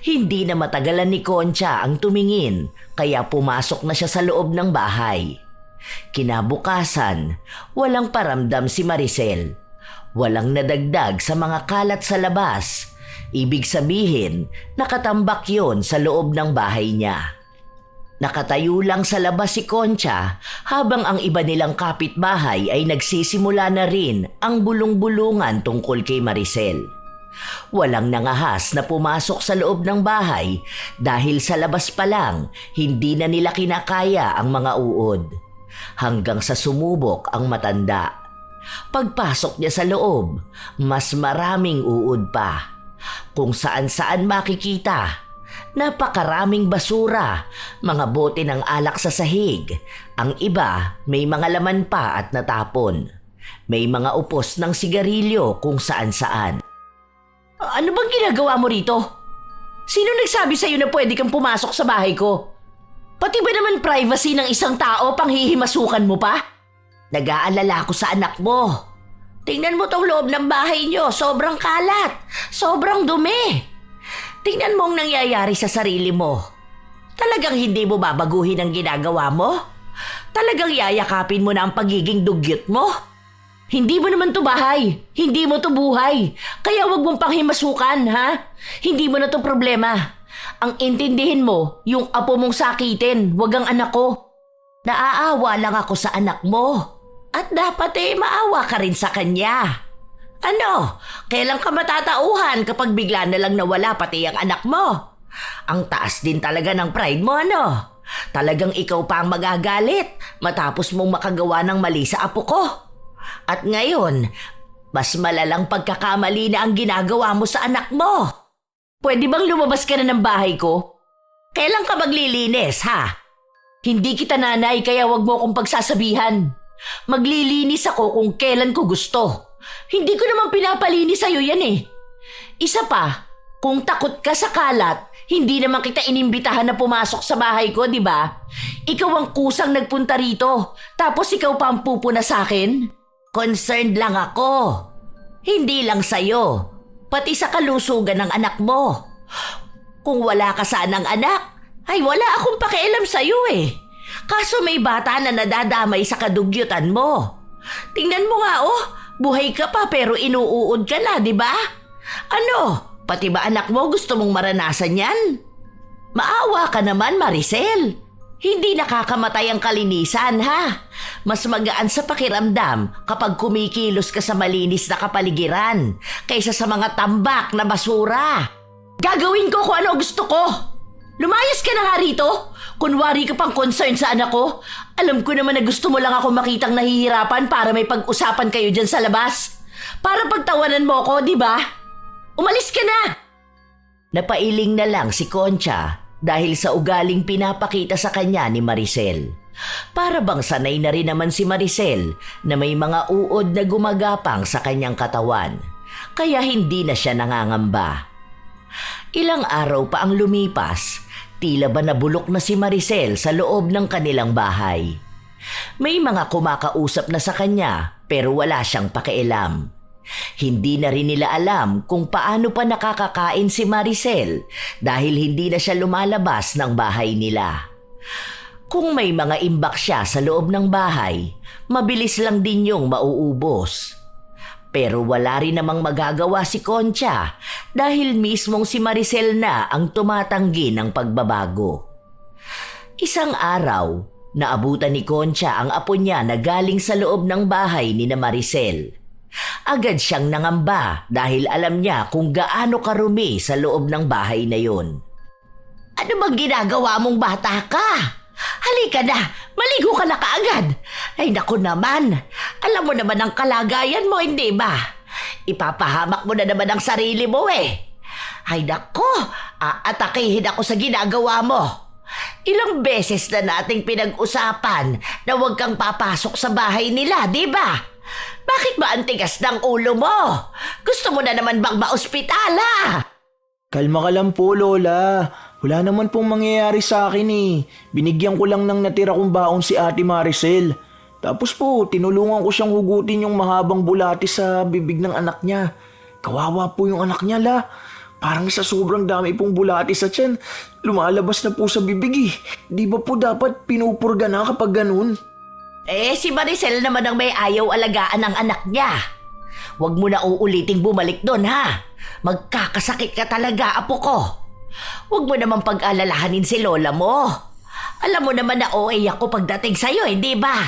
Hindi na matagalan ni Concha ang tumingin kaya pumasok na siya sa loob ng bahay. Kinabukasan, walang paramdam si Maricel. Walang nadagdag sa mga kalat sa labas. Ibig sabihin, nakatambak yon sa loob ng bahay niya. Nakatayo lang sa labas si Concha habang ang iba nilang kapitbahay ay nagsisimula na rin ang bulong-bulungan tungkol kay Maricel. Walang nangahas na pumasok sa loob ng bahay dahil sa labas pa lang hindi na nila kinakaya ang mga uod. Hanggang sa sumubok ang matanda. Pagpasok niya sa loob, mas maraming uod pa. Kung saan-saan makikita. Napakaraming basura, mga bote ng alak sa sahig. Ang iba may mga laman pa at natapon. May mga upos ng sigarilyo kung saan-saan. Ano bang ginagawa mo rito? Sino nagsabi sa'yo na pwede kang pumasok sa bahay ko? Pati ba naman privacy ng isang tao pang hihimasukan mo pa? Nag-aalala ko sa anak mo. Tingnan mo tong loob ng bahay niyo, sobrang kalat, sobrang dumi. Tingnan mo ang nangyayari sa sarili mo. Talagang hindi mo babaguhin ang ginagawa mo? Talagang yayakapin mo na ang pagiging dugyot mo? Hindi mo naman to bahay. Hindi mo to buhay. Kaya wag mong panghimasukan, ha? Hindi mo na to problema. Ang intindihin mo, yung apo mong sakitin, wag ang anak ko. Naaawa lang ako sa anak mo. At dapat maawa ka rin sa kanya. Ano, kailan ka matatauhan kapag bigla na lang nawala pati ang anak mo? Ang taas din talaga ng pride mo, ano? Talagang ikaw pa ang magagalit matapos mong makagawa ng mali sa apo ko. At ngayon, mas malalang pagkakamali na ang ginagawa mo sa anak mo. Pwede bang lumabas ka na ng bahay ko? Kailan ka maglilinis, ha? Hindi kita nanay kaya wag mo akong pagsasabihan. Maglilinis ako kung kailan ko gusto. Hindi ko naman pinapalinis sa'yo yan eh. Isa pa, kung takot ka sa kalat, hindi naman kita inimbitahan na pumasok sa bahay ko, di ba? Ikaw ang kusang nagpunta rito, tapos ikaw pa ang pupuna sa akin? Concerned lang ako. Hindi lang sa'yo, pati sa kalusugan ng anak mo. Kung wala ka sanang anak, ay wala akong pakialam sa'yo eh. Kaso may bata na nadadamay sa kadugyutan mo. Tingnan mo nga buhay ka pa pero inuuod ka na, di ba? Ano, pati ba anak mo gusto mong maranasan yan? Maawa ka naman, Maricel. Hindi nakakamatay ang kalinisan, ha? Mas magaan sa pakiramdam kapag kumikilos ka sa malinis na kapaligiran kaysa sa mga tambak na basura. Gagawin ko kung ano gusto ko. Lumayas ka na nga rito. Kunwari ka pang concern sa anak ko. Alam ko naman na gusto mo lang ako makitang nahihirapan para may pag-usapan kayo dyan sa labas. Para pagtawanan mo ako, di ba? Umalis ka na! Napailing na lang si Concha dahil sa ugaling pinapakita sa kanya ni Maricel. Para bang sanay na rin naman si Maricel na may mga uod na gumagapang sa kanyang katawan. Kaya hindi na siya nangangamba. Ilang araw pa ang lumipas. Tila ba nabulok na si Maricel sa loob ng kanilang bahay. May mga kumakausap na sa kanya pero wala siyang pakialam. Hindi na rin nila alam kung paano pa nakakakain si Maricel dahil hindi na siya lumalabas ng bahay nila. Kung may mga imbak siya sa loob ng bahay, mabilis lang din yung mauubos. Pero wala rin namang magagawa si Concha dahil mismong si Maricel na ang tumatanggi ng pagbabago. Isang araw, naabutan ni Concha ang apo niya na galing sa loob ng bahay ni na Maricel. Agad siyang nangamba dahil alam niya kung gaano karumi sa loob ng bahay na yun. Ano bang ginagawa mong bata ka? Halika na, maligo ka na kaagad. Ay naku naman, alam mo naman ang kalagayan mo, hindi ba? Ipapahamak mo na naman ang sarili mo eh. Ay naku, aatakihin ako sa ginagawa mo. Ilang beses na nating pinag-usapan na huwag kang papasok sa bahay nila, di ba? Bakit ba ang tigas ng ulo mo? Gusto mo na naman bang maospitala?
Kalma ka lang po, Lola. Wala naman pong mangyayari sa akin eh. Binigyan ko lang ng natira kong baon si Ate Maricel. Tapos po, tinulungan ko siyang hugutin yung mahabang bulati sa bibig ng anak niya. Kawawa po yung anak niya, la. Parang sa sobrang dami pong bulati sa tiyan, lumalabas na po sa bibig eh. Di ba po dapat pinupurga na kapag ganun?
Si Maricel naman ang may ayaw alagaan ng anak niya. Huwag mo na uuliting bumalik doon, ha? Magkakasakit ka talaga, apo ko. Huwag mo naman pag-alalahanin si lola mo. Alam mo naman na OA ako pagdating sa'yo, hindi ba?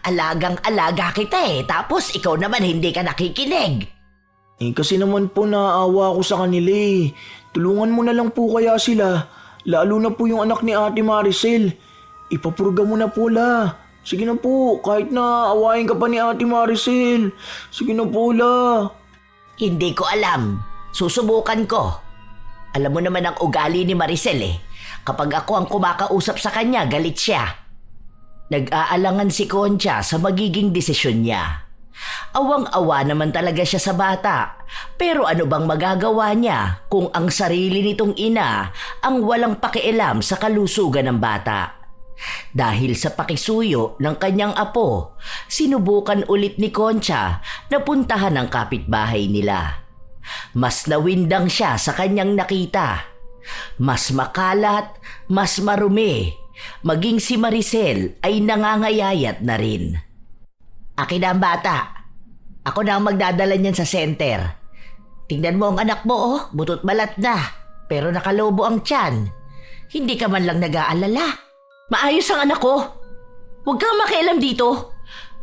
Alagang-alaga kita tapos ikaw naman hindi ka nakikinig.
Kasi naman po naaawa ako sa kanila eh. Tulungan mo na lang po kaya sila. Lalo na po yung anak ni Ate Maricel. Ipapurga mo na po, la. Sige na po, kahit na awayin ka pa ni Ate Maricel. Sige na po, la.
Hindi ko alam. Susubukan ko. Alam mo naman ang ugali ni Maricel Kapag ako ang kumakausap sa kanya, galit siya. Nag-aalangan si Concha sa magiging desisyon niya. Awang-awa naman talaga siya sa bata. Pero ano bang magagawa niya kung ang sarili nitong ina ang walang pakialam sa kalusugan ng bata? Dahil sa pakisuyo ng kanyang apo, sinubukan ulit ni Concha na puntahan ang kapitbahay nila. Mas nawindang siya sa kanyang nakita. Mas makalat, mas marumi. Maging si Maricel ay nangangayayat na rin. Akin na ang bata. Ako na ang magdadala niyan sa center. Tingnan mo ang anak mo, butot balat na. Pero nakalobo ang tiyan. Hindi ka man lang nag-aalala. Maayos ang anak ko. Huwag kang makialam dito.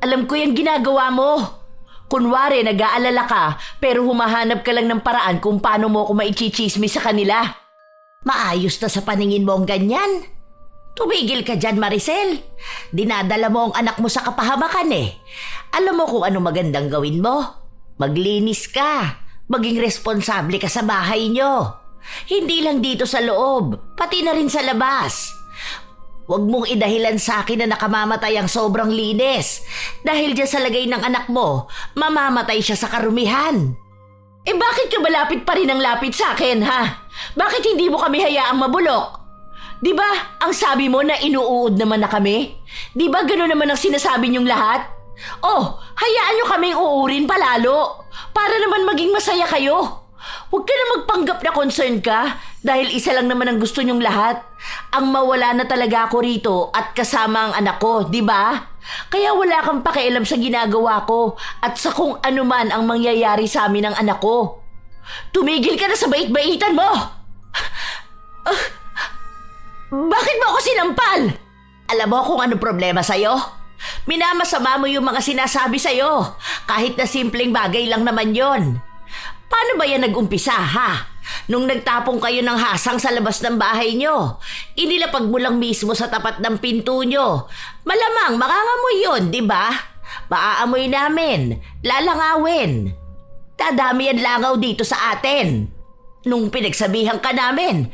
Alam ko yung ginagawa mo. Kunwari, nag-aalala ka, pero humahanap ka lang ng paraan kung paano mo ako maichismis sa kanila. Maayos na sa paningin mo ang ganyan. Tumigil ka dyan, Maricel. Dinadala mo ang anak mo sa kapahamakan eh. Alam mo kung ano magandang gawin mo? Maglinis ka. Maging responsable ka sa bahay nyo. Hindi lang dito sa loob, pati na rin sa labas. Huwag mong idahilan sa akin na nakamamatay ang sobrang linis. Dahil dyan sa lagay ng anak mo, mamamatay siya sa karumihan. Eh bakit ka malapit pa rin ang lapit sa akin, ha? Bakit hindi mo kami hayaang mabulok? Di ba, ang sabi mo na inuuod naman na kami? Di ba gano'n naman ang sinasabi niyong lahat? Oh, hayaan niyo kaming uurin palalo. Para naman maging masaya kayo. Huwag ka na magpanggap na concern ka dahil isa lang naman ang gusto niyong lahat. Ang mawala na talaga ako rito at kasama ang anak ko, di ba? Kaya wala kang pakialam sa ginagawa ko at sa kung ano man ang mangyayari sa amin ng anak ko. Tumigil ka na sa bait-baitan mo! Bakit mo ako sinampal? Alam mo kung ano problema sa'yo? Minamasama mo yung mga sinasabi sa'yo kahit na simpleng bagay lang naman yon. Paano ba yan nag-umpisa, ha? Nung nagtapong kayo ng hasang sa labas ng bahay nyo, inilapag mo lang mismo sa tapat ng pinto nyo. Malamang makangamoy yun, di ba? Maaamoy namin, lalangawin. Dadami yan langaw dito sa atin. Nung pinagsabihan ka namin,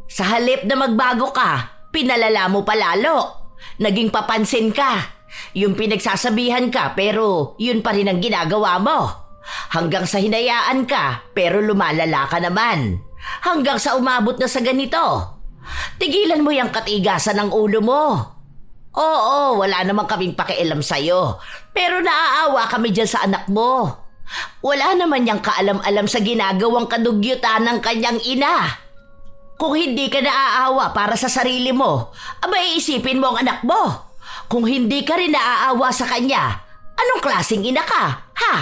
sa halip na magbago ka, pinalala mo palalo. Naging papansin ka. Yung pinagsasabihan ka pero yun pa rin ang ginagawa mo. Hanggang sa hinayaan ka pero lumalala ka naman. Hanggang sa umabot na sa ganito. Tigilan mo yung katigasan ng ulo mo. Oo, wala namang kaming pakialam sa'yo. Pero naaawa kami dyan sa anak mo. Wala naman niyang kaalam-alam sa ginagawang kadugyutan ng kanyang ina. Kung hindi ka naaawa para sa sarili mo, abay isipin mo ang anak mo. Kung hindi ka rin naaawa sa kanya, anong klaseng ina ka, ha?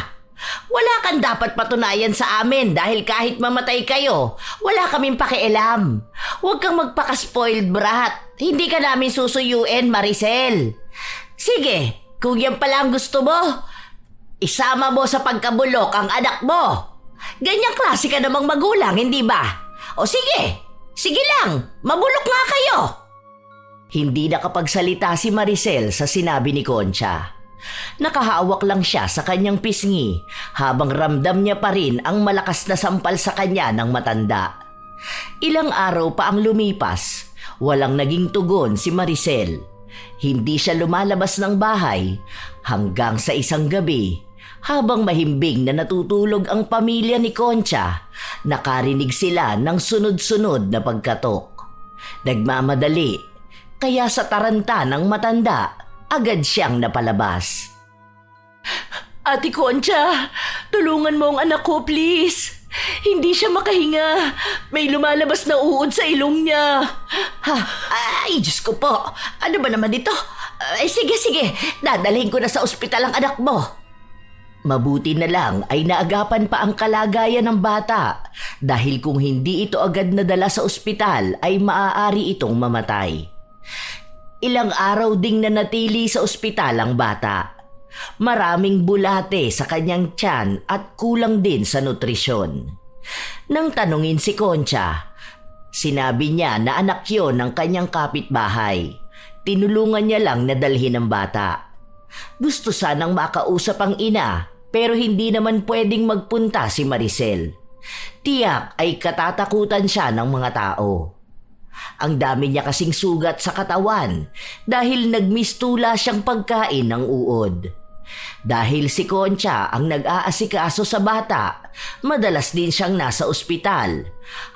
Wala kang dapat patunayan sa amin dahil kahit mamatay kayo, wala kaming pakialam. Huwag kang magpaka-spoiled brat. Hindi ka namin susuyuin, Maricel. Sige, kung yan pala ang gusto mo, isama mo sa pagkabulok ang anak mo. Ganyang klase ka namang magulang, hindi ba? O sige, sige lang, mabulok nga kayo. Hindi nakapagsalita si Maricel sa sinabi ni Concha. Nakahawak lang siya sa kanyang pisngi habang ramdam niya pa rin ang malakas na sampal sa kanya ng matanda. Ilang araw pa ang lumipas, walang naging tugon si Maricel. Hindi siya lumalabas ng bahay hanggang sa isang gabi habang mahimbing na natutulog ang pamilya ni Concha, nakarinig sila ng sunod-sunod na pagkatok. Nagmamadali, kaya sa taranta ng matanda, agad siyang napalabas. Ate Concha, tulungan mo ang anak ko, please. Hindi siya makahinga. May lumalabas na uod sa ilong niya. Ha? Ay, Diyos ko po. Ano ba naman ito? Ay, sige. Dadalhin ko na sa ospital ang anak mo. Mabuti na lang ay naagapan pa ang kalagayan ng bata dahil kung hindi ito agad nadala sa ospital ay maaari itong mamatay. Ilang araw ding nanatili sa ospital ang bata. Maraming bulate sa kanyang tiyan at kulang din sa nutrisyon. Nang tanungin si Concha, sinabi niya na anak yon ng kanyang kapitbahay. Tinulungan niya lang na dalhin ang bata. Gusto sanang makausap ang ina pero hindi naman pwedeng magpunta si Maricel. Tiyak ay katatakutan siya ng mga tao. Ang dami niya kasing sugat sa katawan dahil nagmistula siyang pagkain ng uod. Dahil si Concha ang nag-aasikaso sa bata, madalas din siyang nasa ospital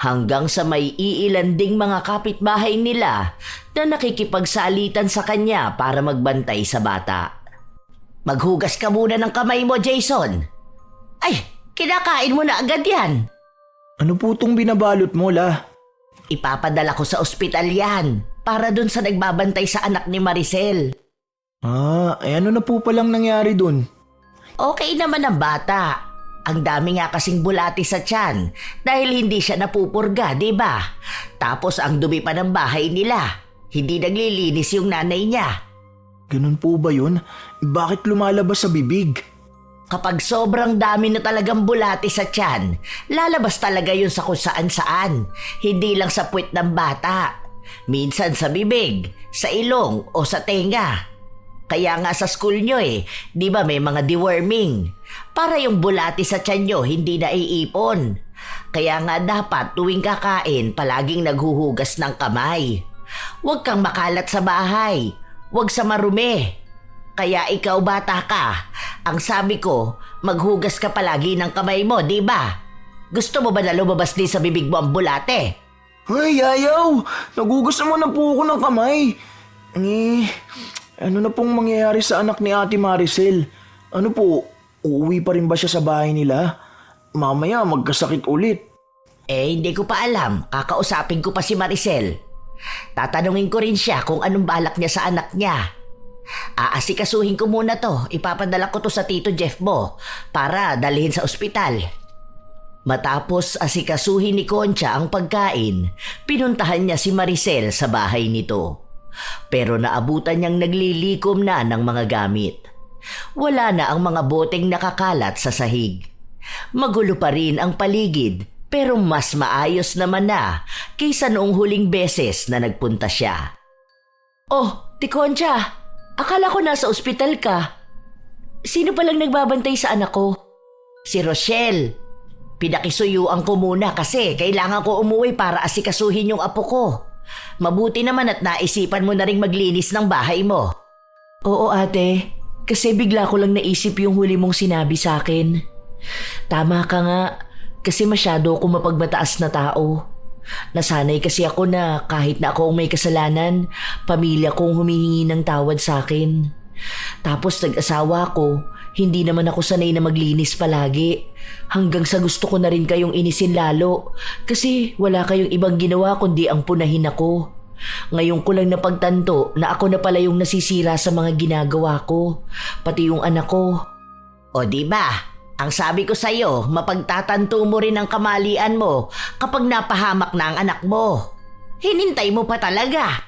hanggang sa may iilan ding mga kapitbahay nila na nakikipagsalitan sa kanya para magbantay sa bata. Maghugas ka muna ng kamay mo, Jason. Ay, kinakain mo na agad yan.
Ano po itong binabalot mo, La?
Ipapadala ko sa ospital yan para dun sa nagbabantay sa anak ni Maricel.
Ano na po palang nangyari dun?
Okay naman ang bata. Ang dami nga kasing bulati sa tiyan dahil hindi siya napupurga, di ba? Tapos ang dumi pa ng bahay nila. Hindi naglilinis yung nanay niya.
Ganun po ba yun? Bakit lumalabas sa bibig?
Kapag sobrang dami na talagang bulati sa tiyan, lalabas talaga yun sa kung saan-saan. Hindi lang sa puwet ng bata. Minsan sa bibig, sa ilong o sa tenga. Kaya nga sa school nyo di ba may mga deworming? Para yung bulati sa tiyan nyo hindi na iipon. Kaya nga dapat tuwing kakain palaging naghuhugas ng kamay. Huwag kang makalat sa bahay. Huwag sa marumi. Kaya ikaw bata ka, ang sabi ko, maghugas ka palagi ng kamay mo, di ba? Gusto mo ba na lumabas din sa bibig mo ang bulate?
Ay, ayaw! Nagugas naman na po ako ng kamay. Ano na pong mangyayari sa anak ni Ate Maricel? Ano po, uuwi pa rin ba siya sa bahay nila? Mamaya magkasakit ulit.
Hindi ko pa alam. Kakausapin ko pa si Maricel. Tatanungin ko rin siya kung anong balak niya sa anak niya. Aasikasuhin ko muna to. Ipapadala ko to sa Tito Jeff mo para dalhin sa ospital. Matapos asikasuhin ni Concha ang pagkain, pinuntahan niya si Maricel sa bahay nito. Pero naabutan niyang naglilikom na ng mga gamit. Wala na ang mga boteng nakakalat sa sahig. Magulo pa rin ang paligid pero mas maayos naman na kaysa noong huling beses na nagpunta siya. Oh, Ti Concha! Akala ko nasa ospital ka. Sino palang nagbabantay sa anak ko? Si Rochelle. Pinakisuyuan ko muna kasi kailangan ko umuwi para asikasuhin yung apo ko. Mabuti naman at naisipan mo na ring maglinis ng bahay mo. Oo ate, kasi bigla ko lang naisip yung huli mong sinabi sa akin. Tama ka nga, kasi masyado ako mapagmataas na tao. Nasanay kasi ako na kahit na ako ang may kasalanan, pamilya kong humihingi ng tawad sa akin. Tapos nag-asawa ko, hindi naman ako sanay na maglinis palagi. Hanggang sa gusto ko na rin kayong inisin lalo kasi wala kayong ibang ginawa kundi ang punahin ako. Ngayon ko lang napagtanto na ako na pala yung nasisira sa mga ginagawa ko, pati yung anak ko. O diba? Ang sabi ko sa'yo, mapagtatanto mo rin ang kamalian mo kapag napahamak na ang anak mo. Hinintay mo pa talaga.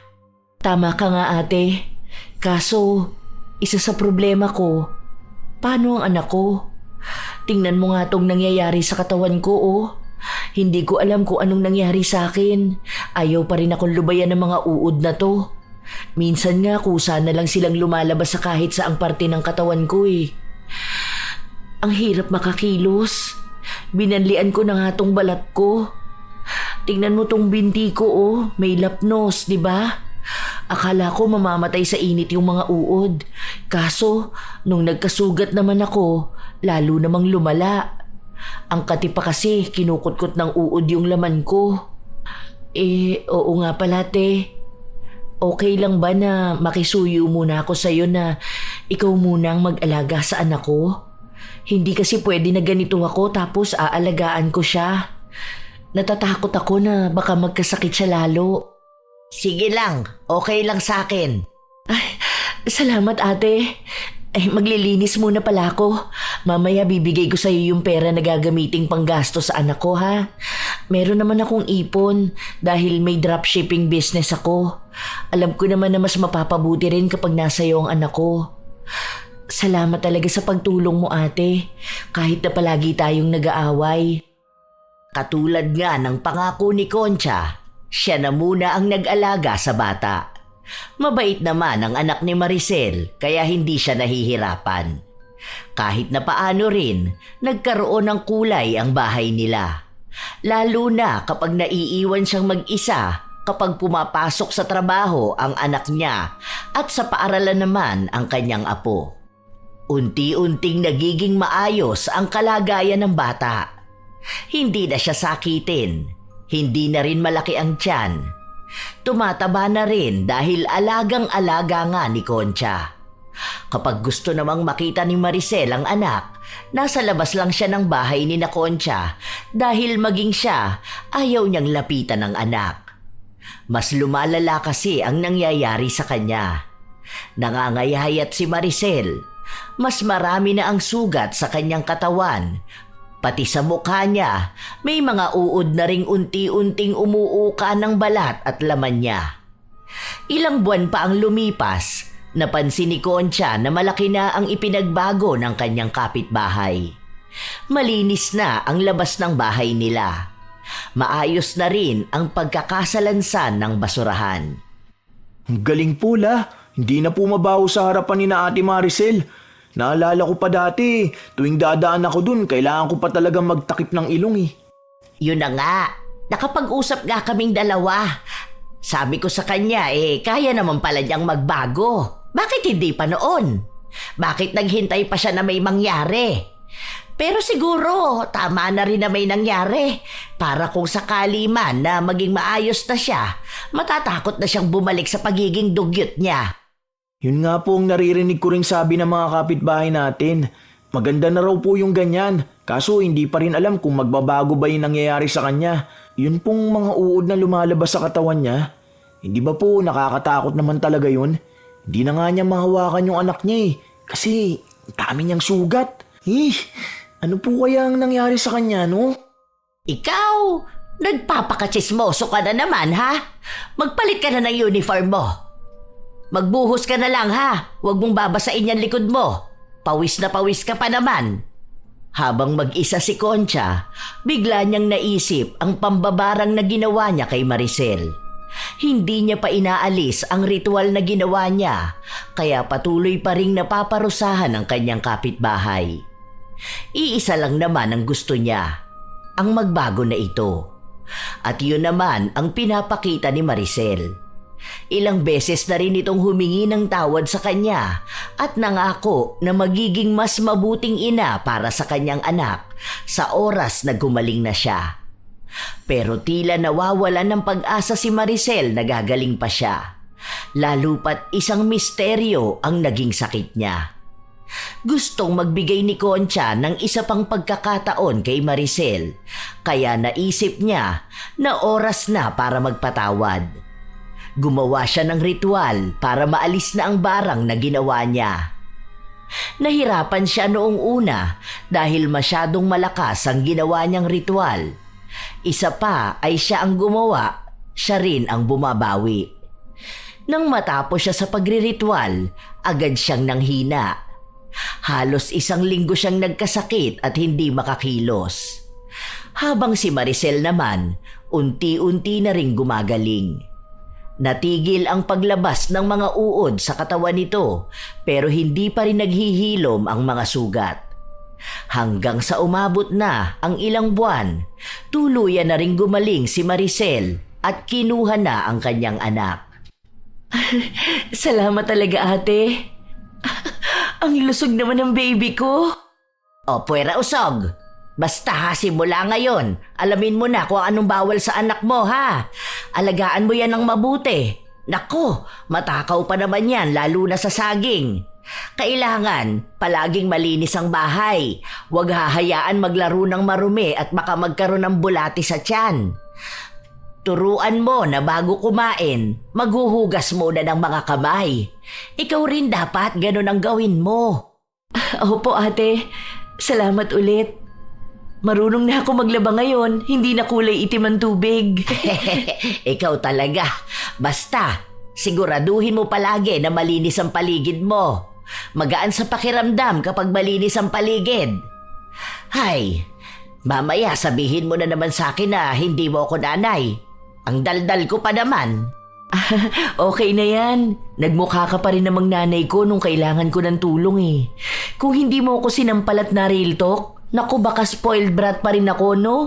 Tama ka nga ate. Kaso, isa sa problema ko, paano ang anak ko? Tingnan mo nga tong nangyayari sa katawan ko Hindi ko alam kung anong nangyari sa akin. Ayaw pa rin akong lubayan ng mga uod na to. Minsan nga kusa na lang silang lumalabas sa kahit saang parte ng katawan ko Ang hirap makakilos. Binanlian ko na nga tong balat ko. Tingnan mo tong binti ko may lapnos, di ba? Akala ko mamamatay sa init yung mga uod. Kaso, nung nagkasugat naman ako, lalo namang lumala. Ang kati pa kasi, kinukutkot ng uod yung laman ko. Oo nga pala, te. Okay lang ba na makisuyo muna ako sa'yo na ikaw muna ang mag-alaga sa anak ko? Hindi kasi pwede na ganito ako tapos aalagaan ko siya. Natatakot ako na baka magkasakit siya lalo. Sige lang, okay lang sa akin. Ay, salamat ate. Maglilinis muna pala ako. Mamaya bibigay ko sa'yo yung pera na gagamiting panggasto sa anak ko ha. Meron naman akong ipon dahil may dropshipping business ako. Alam ko naman na mas mapapabuti rin kapag nasa iyo ang anak ko. Salamat talaga sa pagtulong mo ate, kahit na palagi tayong nag-aaway. Katulad nga ng pangako ni Concha, siya na muna ang nag-alaga sa bata. Mabait naman ang anak ni Maricel kaya hindi siya nahihirapan. Kahit na paano rin, nagkaroon ng kulay ang bahay nila. Lalo na kapag naiiwan siyang mag-isa kapag pumapasok sa trabaho ang anak niya at sa paaralan naman ang kanyang apo. Unti-unting nagiging maayos ang kalagayan ng bata. Hindi na siya sakitin, hindi na rin malaki ang tiyan. Tumataba na rin dahil alagang-alaga nga ni Concha. Kapag gusto namang makita ni Maricel ang anak, nasa labas lang siya ng bahay ni na Concha dahil maging siya ayaw niyang lapitan ng anak. Mas lumalala kasi ang nangyayari sa kanya. Nangangayayat si Maricel. Mas marami na ang sugat sa kanyang katawan. Pati sa mukha niya, may mga uod na ring unti-unting umuuka ng balat at laman niya. Ilang buwan pa ang lumipas Napansin ni Concha na malaki na ang ipinagbago ng kanyang kapitbahay. Malinis na ang labas ng bahay nila. Maayos na rin ang pagkakasalansan ng basurahan.
Ang galing po la. Hindi na po mabaho sa harapan ni na Ate Maricel. Naalala ko pa dati, tuwing dadaan ako dun, kailangan ko pa talagang magtakip ng ilong eh.
Yun na nga, nakapag-usap nga kaming dalawa. Sabi ko sa kanya kaya naman pala niyang magbago. Bakit hindi pa noon? Bakit naghintay pa siya na may mangyari? Pero siguro tama na rin na may nangyari. Para kung sakali man na maging maayos na siya, matatakot na siyang bumalik sa pagiging dugyot niya.
Yun nga po ang naririnig ko ring sabi ng mga kapitbahay natin. Maganda na raw po yung ganyan. Kaso hindi pa rin alam kung magbabago ba yung nangyayari sa kanya. Yun pong mga uod na lumalabas sa katawan niya. Hindi ba po nakakatakot naman talaga yun? Hindi na nga niya mahawakan yung anak niya Kasi dami niyang sugat. Ano po kaya ang nangyari sa kanya, no?
Ikaw, nagpapakatsismoso ka na naman ha? Magpalit ka na ng uniform mo. Magbuhos ka na lang ha. Huwag mong babasain yan likod mo. Pawis na pawis ka pa naman. Habang mag-isa si Concha, bigla niyang naisip ang pambabarang na ginawa niya kay Maricel. Hindi niya pa inaalis ang ritual na ginawa niya, kaya patuloy pa ring napaparusahan ang kanyang kapitbahay. Iisa lang naman ang gusto niya, ang magbago na ito. At yun naman ang pinapakita ni Maricel. Ilang beses na rin itong humingi ng tawad sa kanya at nangako na magiging mas mabuting ina para sa kanyang anak sa oras na gumaling na siya. Pero tila nawawala ng pag-asa si Maricel na gagaling pa siya. Lalo pat isang misteryo ang naging sakit niya. Gustong magbigay ni Concha ng isa pang pagkakataon kay Maricel, kaya naisip niya na oras na para magpatawad. Gumawa siya ng ritual para maalis na ang barang na ginawa niya. Nahirapan siya noong una dahil masyadong malakas ang ginawa niyang ritual. Isa pa ay siya ang gumawa, siya rin ang bumabawi. Nang matapos siya sa pagriritual, agad siyang nanghina. Halos 1 linggo siyang nagkasakit at hindi makakilos. Habang si Maricel naman, unti-unti na ring gumagaling. Natigil ang paglabas ng mga uod sa katawan nito pero hindi pa rin naghihilom ang mga sugat. Hanggang sa umabot na ang ilang buwan, tuluyan na ring gumaling si Maricel at kinuha na ang kanyang anak. Salamat talaga ate. Ang lusog naman ng baby ko. O puwera usog. Basta simula ngayon, alamin mo na kung anong bawal sa anak mo ha. Alagaan mo yan ng mabuti. Nako, matakaw pa naman yan lalo na sa saging. Kailangan palaging malinis ang bahay. Huwag hahayaan maglaro ng marumi at baka magkaroon ng bulati sa tiyan. Turuan mo na bago kumain, maghuhugas muna ng mga kamay. Ikaw rin dapat ganun ang gawin mo. Opo ate, salamat ulit. Marunong na ako maglaba ngayon, hindi na kulay itim ang tubig. Ikaw talaga. Basta, siguraduhin mo palagi na malinis ang paligid mo. Magaan sa pakiramdam kapag malinis ang paligid. Hay, mamaya sabihin mo na naman sa akin na hindi mo ako nanay. Ang daldal ko pa naman. Okay na yan. Nagmukha ka pa rin namang nanay ko nung kailangan ko ng tulong eh. Kung hindi mo ako sinampalat na real talk, naku baka spoiled brat pa rin ako no?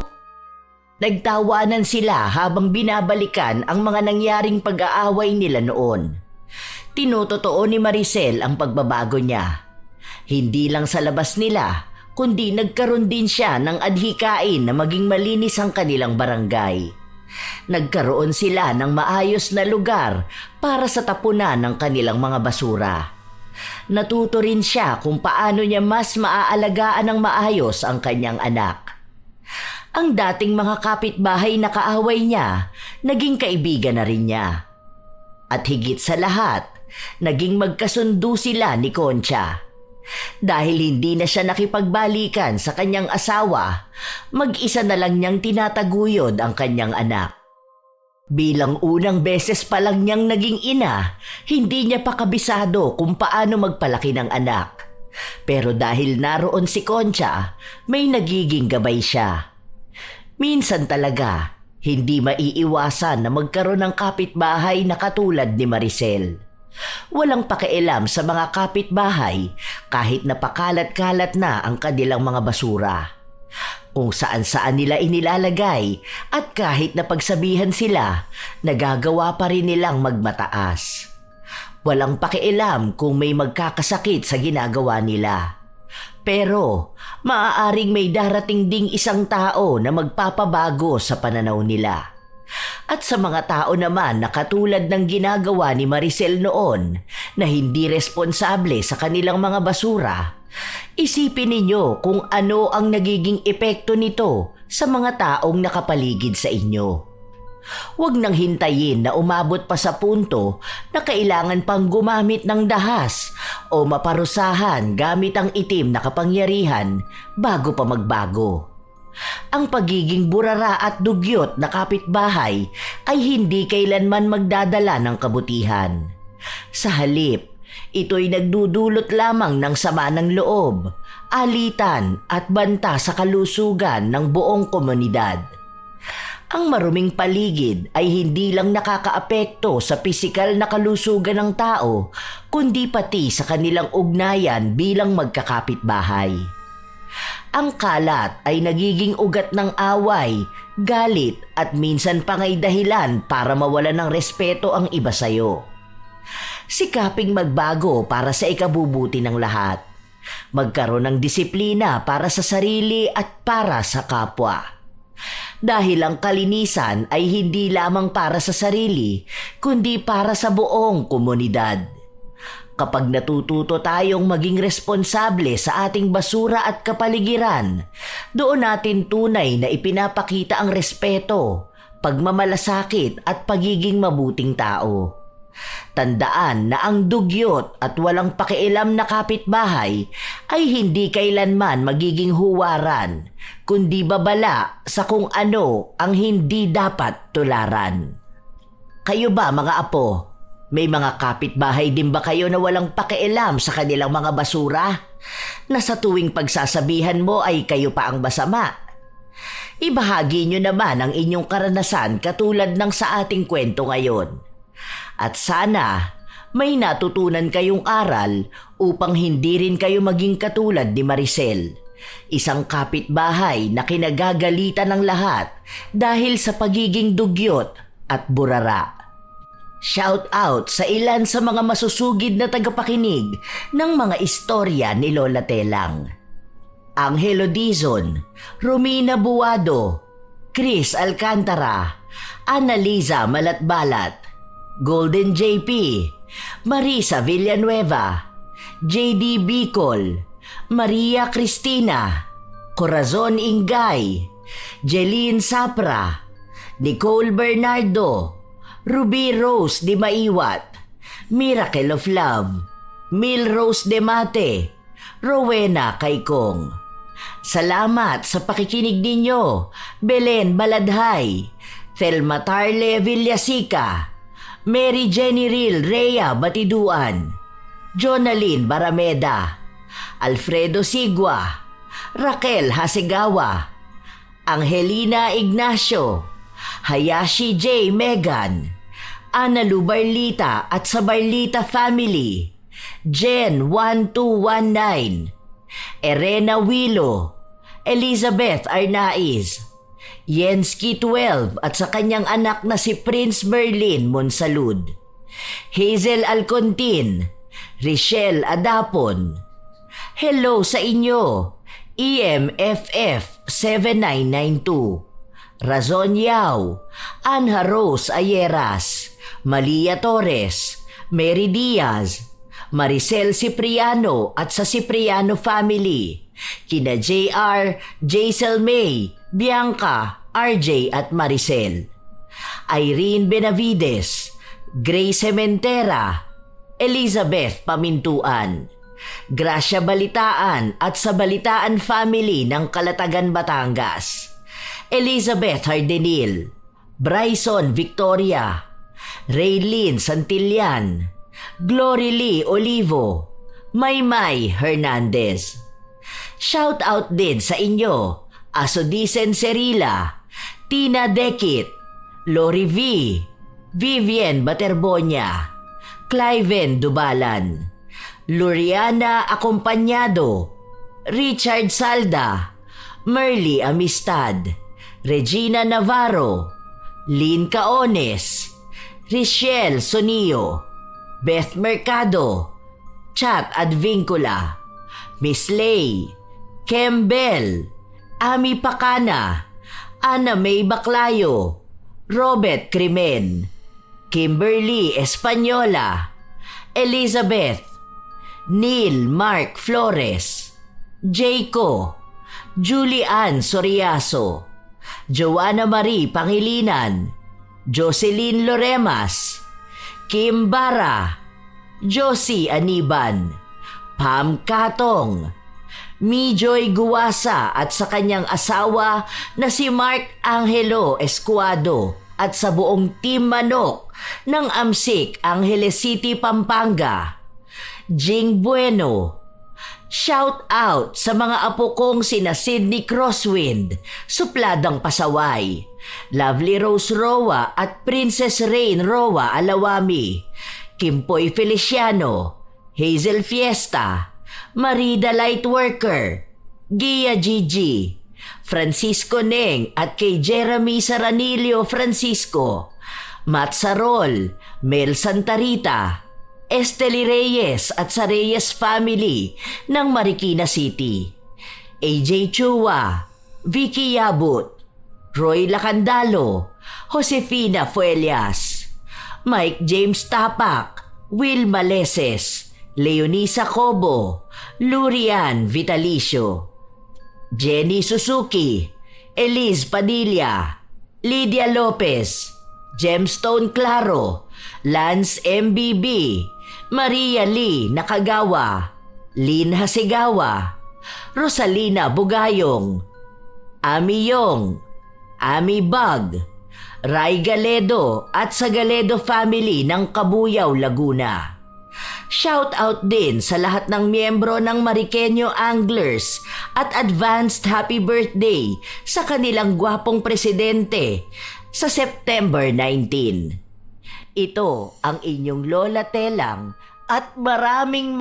Nagtawanan sila habang binabalikan ang mga nangyaring pag-aaway nila noon. Tinutotoo ni Maricel ang pagbabago niya. Hindi lang sa labas nila, kundi nagkaroon din siya ng adhikain na maging malinis ang kanilang barangay. Nagkaroon sila ng maayos na lugar para sa tapunan ng kanilang mga basura. Natuto rin siya kung paano niya mas maaalagaan ng maayos ang kanyang anak. Ang dating mga kapitbahay na kaaway niya, naging kaibigan na rin niya. At higit sa lahat, naging magkasundo sila ni Concha. Dahil hindi na siya nakipagbalikan sa kanyang asawa, mag-isa na lang niyang tinataguyod ang kanyang anak. Bilang unang beses pa lang niyang naging ina, hindi niya pa kabisado kung paano magpalaki ng anak. Pero dahil naroon si Concha, may nagiging gabay siya. Minsan talaga, hindi maiiwasan na magkaroon ng kapitbahay na katulad ni Maricel. Walang pakialam sa mga kapitbahay kahit napakalat-kalat na ang kanilang mga basura. Kung saan-saan nila inilalagay at kahit napagsabihan sila, nagagawa pa rin nilang magmataas. Walang pakialam kung may magkakasakit sa ginagawa nila. Pero maaaring may darating ding isang tao na magpapabago sa pananaw nila. At sa mga tao naman na katulad ng ginagawa ni Maricel noon na hindi responsable sa kanilang mga basura, isipin ninyo kung ano ang nagiging epekto nito sa mga taong nakapaligid sa inyo. Huwag nang hintayin na umabot pa sa punto na kailangan pang gumamit ng dahas o maparusahan gamit ang itim na kapangyarihan bago pa magbago. Ang pagiging burara at dugyot na kapitbahay ay hindi kailanman magdadala ng kabutihan. Sa halip, ito'y nagdudulot lamang ng sama ng loob, alitan at banta sa kalusugan ng buong komunidad. Ang maruming paligid ay hindi lang nakakaapekto sa pisikal na kalusugan ng tao, kundi pati sa kanilang ugnayan bilang magkakapitbahay. Ang kalat ay nagiging ugat ng away, galit at minsan pa nga'y dahilan para mawala ng respeto ang iba sa'yo. Sikaping magbago para sa ikabubuti ng lahat. Magkaroon ng disiplina para sa sarili at para sa kapwa. Dahil ang kalinisan ay hindi lamang para sa sarili, kundi para sa buong komunidad. Kapag natututo tayong maging responsable sa ating basura at kapaligiran, doon natin tunay na ipinapakita ang respeto, pagmamalasakit at pagiging mabuting tao. Tandaan na ang dugyot at walang pakialam na kapitbahay ay hindi kailanman magiging huwaran, kundi babala sa kung ano ang hindi dapat tularan. Kayo ba mga apo? May mga kapitbahay din ba kayo na walang pakialam sa kanilang mga basura? Na sa tuwing pagsasabihan mo ay kayo pa ang masama? Ibahagi nyo naman ang inyong karanasan katulad ng sa ating kwento ngayon. At sana may natutunan kayong aral upang hindi rin kayo maging katulad ni Maricel, isang kapitbahay na kinagagalitan ng lahat dahil sa pagiging dugyot at burara. Shout out sa ilan sa mga masusugid na tagapakinig ng mga istorya ni Lola Telang. Angelo Dizon, Romina Buwado, Chris Alcantara, Annaliza Malatbalat, Golden JP, Marisa Villanueva, JD Bicol, Maria Cristina, Corazon Ingay, Jeline Sapra, Nicole Bernardo, Ruby Rose de Maiwat, Miracle of Love, Mil Rose de Mate, Rowena Kaikong. Salamat sa pakikinig ninyo, Belen Baladhay, Thelma Tarle Villasica, Mary Jenny Ril Rhea Batiduan, Jonalyn Barameda, Alfredo Sigua, Raquel Hasegawa, Angelina Ignacio, Hayashi J. Megan, Ana Lu Barlita at sa Barlita Family, Jen 1219, Erena Wilo, Elizabeth Arnaiz, Yensky 12 at sa kanyang anak na si Prince Merlin Monsalud, Hazel Alcontin, Richelle Adapon. Hello sa inyo, EMFF 7992, Razon Yao, Anha Rose Ayeras, Malia Torres, Mary Diaz, Maricel Cipriano at sa Cipriano family, kina JR, Jaisel May, Bianca, RJ at Maricel, Irene Benavides, Grace Sementera, Elizabeth Pamintuan, Gracia Balitaan at sa Balitaan family ng Calatagan, Batangas, Elizabeth Hardenil, Bryson Victoria, Raylene Santillan, Glory Lee Olivo, Maymay Hernandez. Shout out din sa inyo, Asodisen Serila, Tina Dekit, Lori V, Vivian Baterbonia, Cliven Dubalan, Luriana Acompañado, Richard Salda, Merly Amistad, Regina Navarro, Lynn Caones, Richelle Sonio, Beth Mercado, Chat Advincula, Miss Lay, Kembel, Ami Pacana, Ana May Baclayo, Robert Crimen, Kimberly Española, Elizabeth, Neil Mark Flores, Jayco, Julian Soriaso, Joanna Marie Pangilinan, Jocelyn Loremas, Kim Bara, Josie Aniban, Pam Katong, Mijoy Guwasa at sa kanyang asawa na si Mark Angelo Escuado at sa buong Team Manok ng Amsik Angeles City, Pampanga. Jing Bueno. Shout out sa mga apo kong sina Sydney Crosswind, Supladang Pasaway, Lovely Rose Roa at Princess Rain Roa Alawami, Kimpoy Feliciano, Hazel Fiesta, Marida Lightworker, Gia Gigi, Francisco Neng at kay Jeremy Saranilio Francisco, Matt Sarol, Mel Santarita, Esteli Reyes at sa Reyes family ng Marikina City, AJ Chua, Vicky Yabut, Roy Lacandalo, Josefina Fuelias, Mike James Tapak, Will Maleses, Leonisa Cobo, Lurian Vitalicio, Jenny Suzuki, Elise Padilla, Lydia Lopez, Gemstone Claro, Lance MBB, Maria Lee Nakagawa, Lynn Hasegawa, Rosalina Bugayong, Ami Yong, Ami Bag, Ray Galedo at sa Galedo family ng Kabuyaw, Laguna. Shout out din sa lahat ng miyembro ng Mariqueño Anglers at advanced happy birthday sa kanilang gwapong presidente sa September 19. Ito ang inyong Lola Telang at maraming